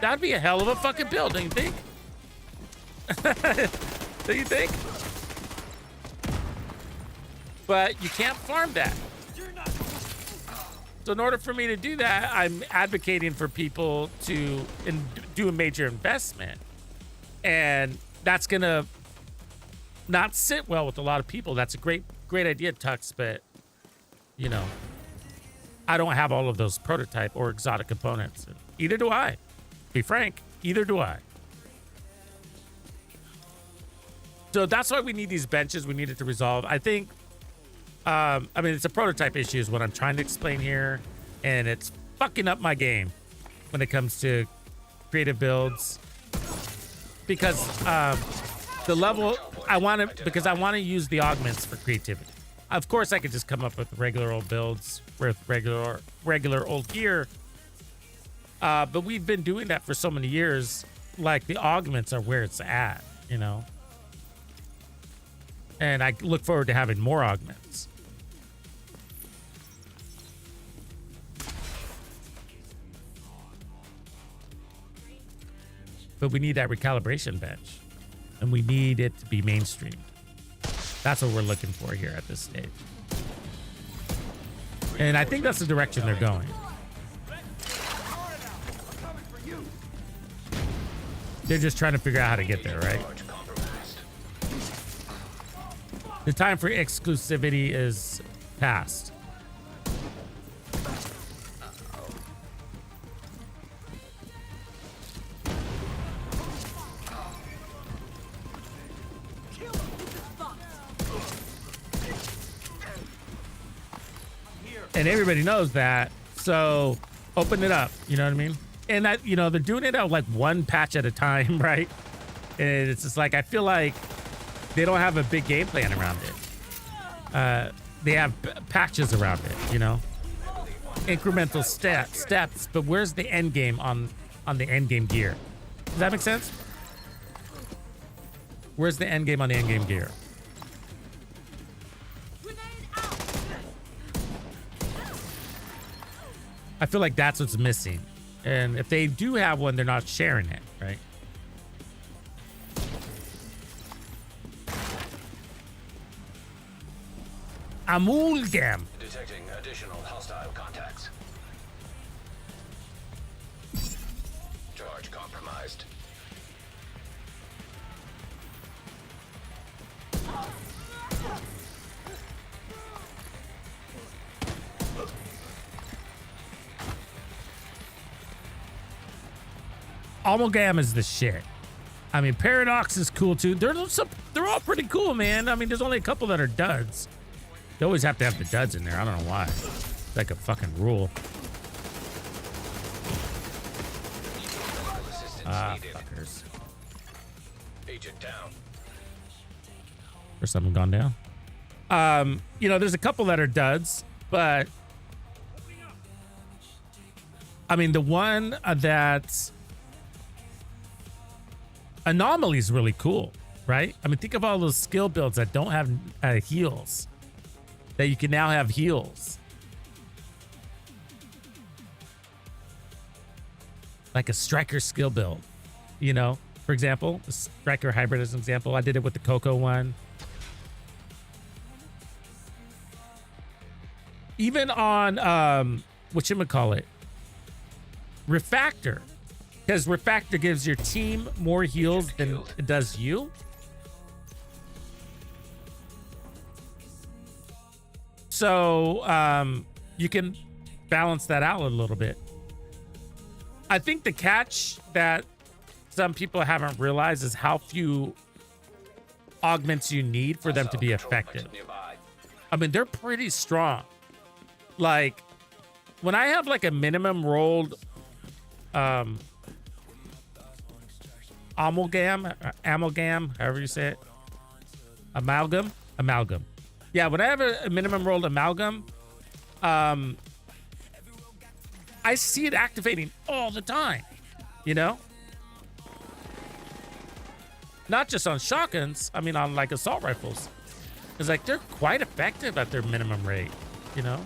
That'd be a hell of a fucking build, don't you think? Do you think? But you can't farm that. So in order for me to do that, I'm advocating for people to do a major investment. And that's going to not sit well with a lot of people. That's a great idea, Tux, but, you know, I don't have all of those prototype or exotic components. Either do I. Be frank, either do I. So that's why we need these benches. We need it to resolve. I think, I mean, it's a prototype issue is what I'm trying to explain here. And it's fucking up my game when it comes to creative builds. Because the level, I want to use the augments for creativity. Of course, I could just come up with regular old builds with regular old gear. But we've been doing that for so many years. Like, the augments are where it's at, you know? And I look forward to having more augments. But we need that recalibration bench. And we need it to be mainstream. That's what we're looking for here at this stage. And I think that's the direction they're going. They're just trying to figure out how to get there, right? The time for exclusivity is past. And everybody knows that, so open it up, you know what I mean? And that, you know, they're doing it out like one patch at a time, right? And it's just like, I feel like they don't have a big game plan around it. They have patches around it, you know? Incremental steps, but where's the end game on the end game gear? Does that make sense? Where's the end game on the end game gear? I feel like that's what's missing. And if they do have one, they're not sharing it, right? Amalgam. Detecting additional hostile contacts. Charge compromised. Amalgam is the shit. I mean, Paradox is cool too. They're all pretty cool, man. I mean, there's only a couple that are duds. They always have to have the duds in there. I don't know why. It's like a fucking rule. Fuckers. Agent down. Or something gone down. You know, there's a couple that are duds, but I mean, the one that's Anomaly is really cool, right? I mean, think of all those skill builds that don't have heals, that you can now have heals. Like a striker skill build, you know, for example, the striker hybrid as an example. I did it with the Coco one. Even on, whatchamacallit, Refactor. Because Refactor gives your team more heals than it does you. So you can balance that out a little bit. I think the catch that some people haven't realized is how few augments you need for them to be effective. I mean, they're pretty strong. Like, when I have like a minimum rolled amalgam, however you say it, amalgam. Yeah, when I have a minimum rolled amalgam, I see it activating all the time, you know? Not just on shotguns, I mean on like assault rifles. It's like they're quite effective at their minimum rate, you know?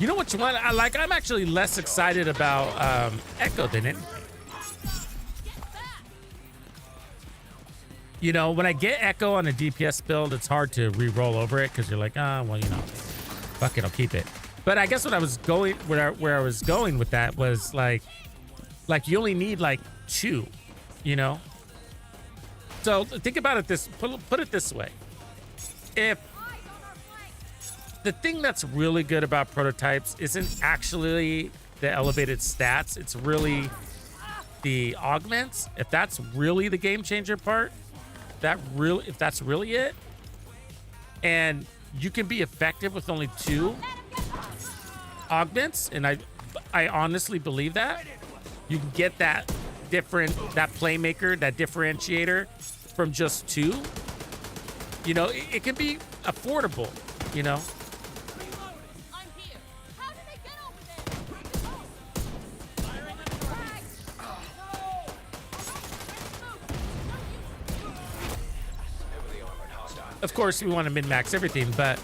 You know what you want? I'm actually less excited about Echo than anything. You know, when I get Echo on a DPS build, it's hard to re-roll over it because you're like, well, you know, fuck it, I'll keep it. But I guess what I was going, where I was going with that was like you only need like 2, you know? So think about it put it this way. If the thing that's really good about prototypes isn't actually the elevated stats, it's really the augments. If that's really the game changer part, if that's really it, and you can be effective with only 2 augments, and I honestly believe that you can get that playmaker, that differentiator from just 2. You know, it can be affordable, you know. Of course, we want to min-max everything, but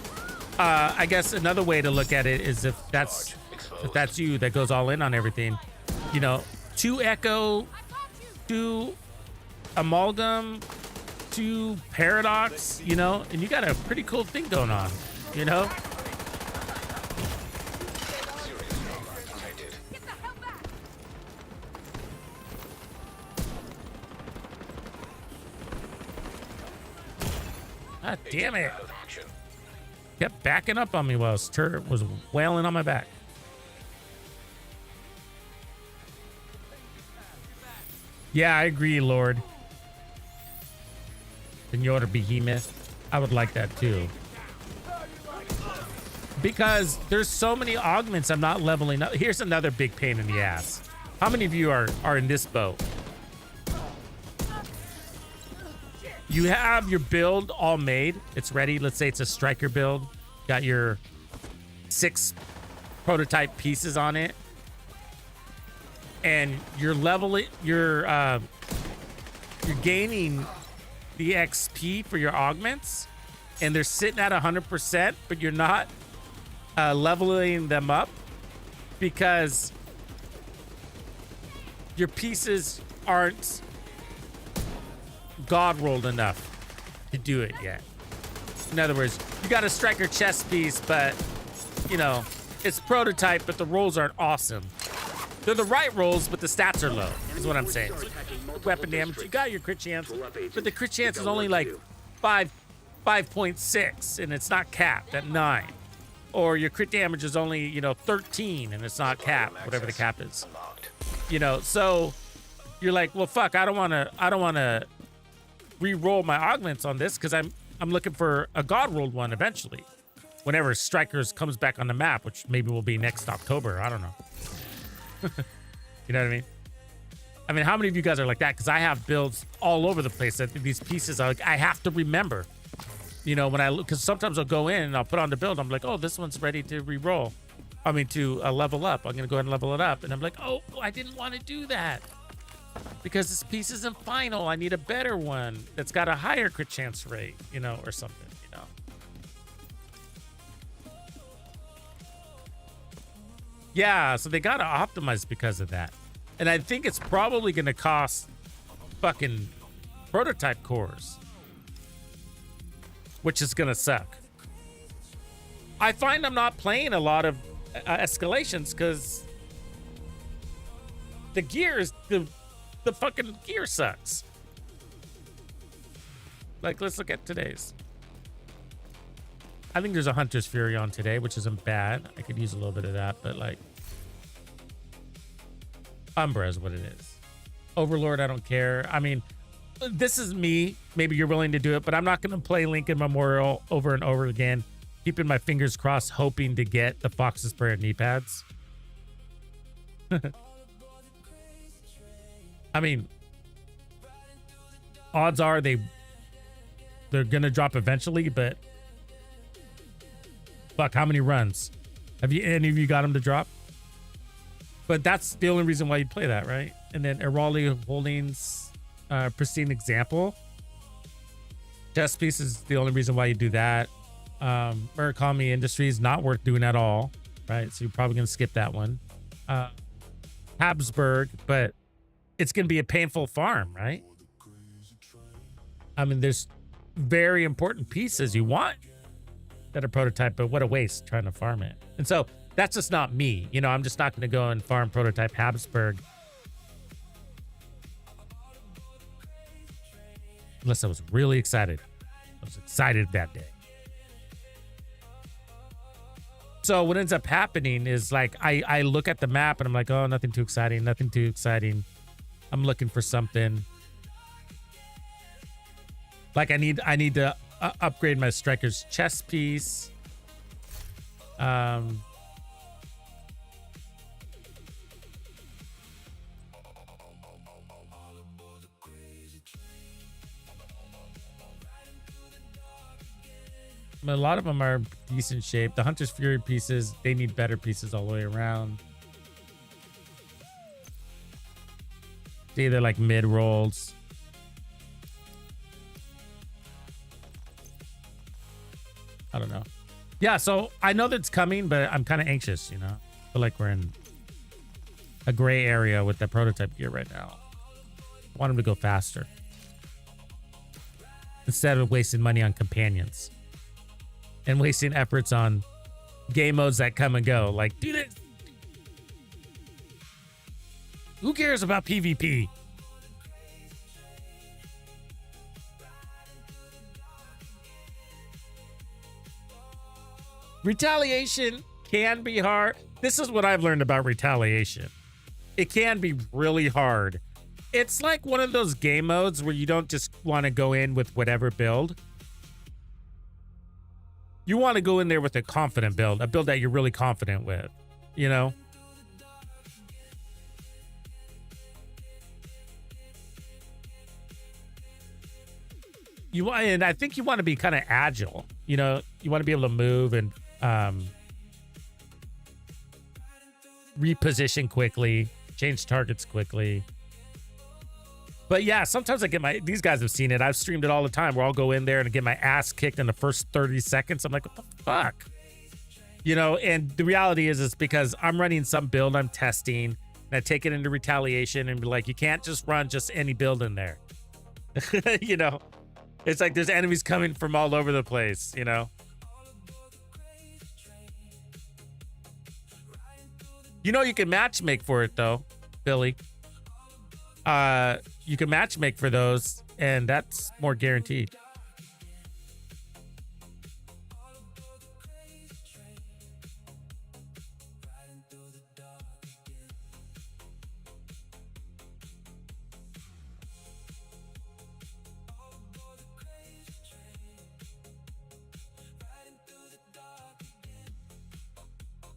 I guess another way to look at it is if that's you that goes all in on everything, you know, 2 Echo, 2 Amalgam, 2 Paradox, you know, and you got a pretty cool thing going on, you know? God damn it. Kept backing up on me while his turret was wailing on my back. Yeah, I agree, Lord. Senor Behemoth. I would like that too. Because there's so many augments I'm not leveling up. Here's another big pain in the ass. How many of you are in this boat? You have your build all made. It's ready. Let's say it's a striker build. Got your 6 prototype pieces on it. And you're leveling, you're gaining the XP for your augments. And they're sitting at 100%, but you're not leveling them up because your pieces aren't God rolled enough to do it yet. In other words, you got a striker chest piece, but you know, it's prototype, but the rolls aren't awesome. They're the right rolls, but the stats are low, is what I'm saying. So weapon damage, you got your crit chance, but the crit chance is only like 5.6, and it's not capped at 9. Or your crit damage is only, you know, 13, and it's not capped, whatever the cap is. You know, so you're like, well, fuck, I don't want to re-roll my augments on this because I'm looking for a god rolled one eventually, whenever Strikers comes back on the map, which maybe will be next October. I don't know. You know what I mean? I mean, how many of you guys are like that? Because I have builds all over the place that these pieces I have to remember. You know, when I look, because sometimes I'll go in and I'll put on the build. I'm like, oh, this one's ready to re-roll. I mean, to level up. I'm gonna go ahead and level it up, and I'm like, oh, I didn't want to do that. Because this piece isn't final. I need a better one that's got a higher crit chance rate, you know, or something, you know. Yeah, so they got to optimize because of that. And I think it's probably going to cost fucking prototype cores, which is going to suck. I find I'm not playing a lot of escalations because the gears, the fucking gear sucks. Like, let's look at today's. I think there's a Hunter's Fury on today, which isn't bad. I could use a little bit of that, but like, Umbra is what it is. Overlord, I don't care. I mean, this is me. Maybe you're willing to do it, but I'm not going to play Lincoln Memorial over and over again, keeping my fingers crossed, hoping to get the Fox's Prayer knee pads. I mean, odds are they're going to drop eventually, but fuck, how many runs? Have you any of you got them to drop? But that's the only reason why you play that, right? And then Erali Holdings, Pristine Example. Chess piece is the only reason why you do that. Murakami Industries, not worth doing at all, right? So you're probably going to skip that one. Habsburg, but it's going to be a painful farm, right? I mean, there's very important pieces you want that are prototype, but what a waste trying to farm it. And so that's just not me. You know, I'm just not going to go and farm prototype Habsburg unless I was really excited. I was excited that day. So what ends up happening is like I look at the map and I'm like, oh, nothing too exciting, nothing too exciting. I'm looking for something. Like I need to upgrade my striker's chess piece. A lot of them are decent shape. The Hunter's Fury pieces, they need better pieces all the way around. See, they're like mid rolls. I don't know. Yeah, so I know that's coming, but I'm kind of anxious, you know? I feel like we're in a gray area with the prototype gear right now. I want them to go faster instead of wasting money on companions and wasting efforts on game modes that come and go. Like, dude, who cares about PvP? Retaliation can be hard. This is what I've learned about retaliation. It can be really hard. It's like one of those game modes where you don't just want to go in with whatever build. You want to go in there with a confident build, a build that you're really confident with, you know? And I think you want to be kind of agile, you know? You want to be able to move and reposition quickly, change targets quickly. But yeah, sometimes I get these guys have seen it. I've streamed it all the time where I'll go in there and get my ass kicked in the first 30 seconds. I'm like, what the fuck? You know, and the reality is it's because I'm running some build I'm testing and I take it into retaliation and be like, you can't just run just any build in there. You know, it's like there's enemies coming from all over the place, you know? You know, you can match make for it though, Billy. You can match make for those, and that's more guaranteed.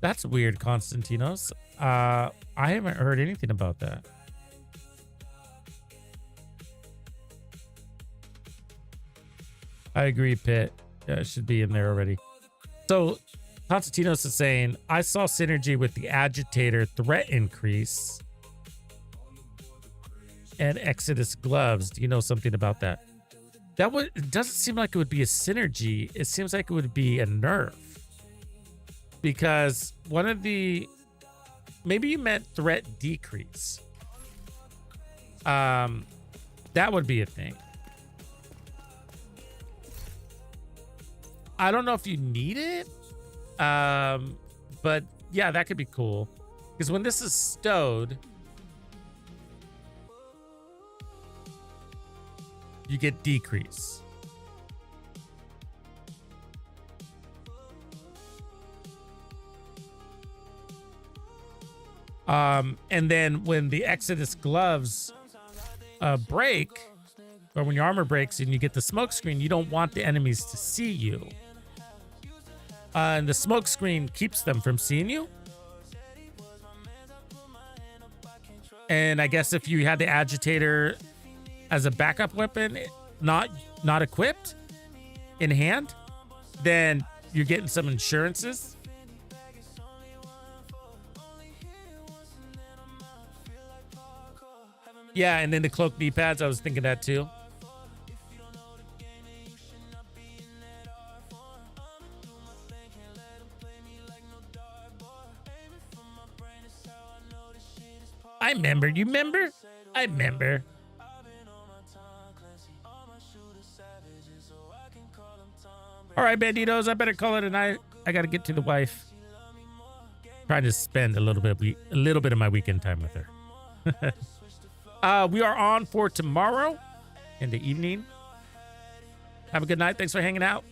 That's weird, Konstantinos. I haven't heard anything about that. I agree, Pitt. Yeah, it should be in there already. So, Konstantinos is saying, I saw synergy with the agitator threat increase and Exodus gloves. Do you know something about that? It doesn't seem like it would be a synergy. It seems like it would be a nerf. Because maybe you meant threat decrease. That would be a thing. I don't know if you need it. But yeah, that could be cool. Because when this is stowed, you get decrease. And then when the Exodus gloves break, or when your armor breaks and you get the smoke screen, you don't want the enemies to see you. And the smoke screen keeps them from seeing you. And I guess if you had the agitator as a backup weapon, not equipped in hand, then you're getting some insurances. Yeah, and then the cloak knee pads, I was thinking that too. I remember. You remember? I remember. All right, Banditos, I better call it a night. I got to get to the wife. Trying to spend a little bit of my weekend time with her. We are on for tomorrow in the evening. Have a good night. Thanks for hanging out.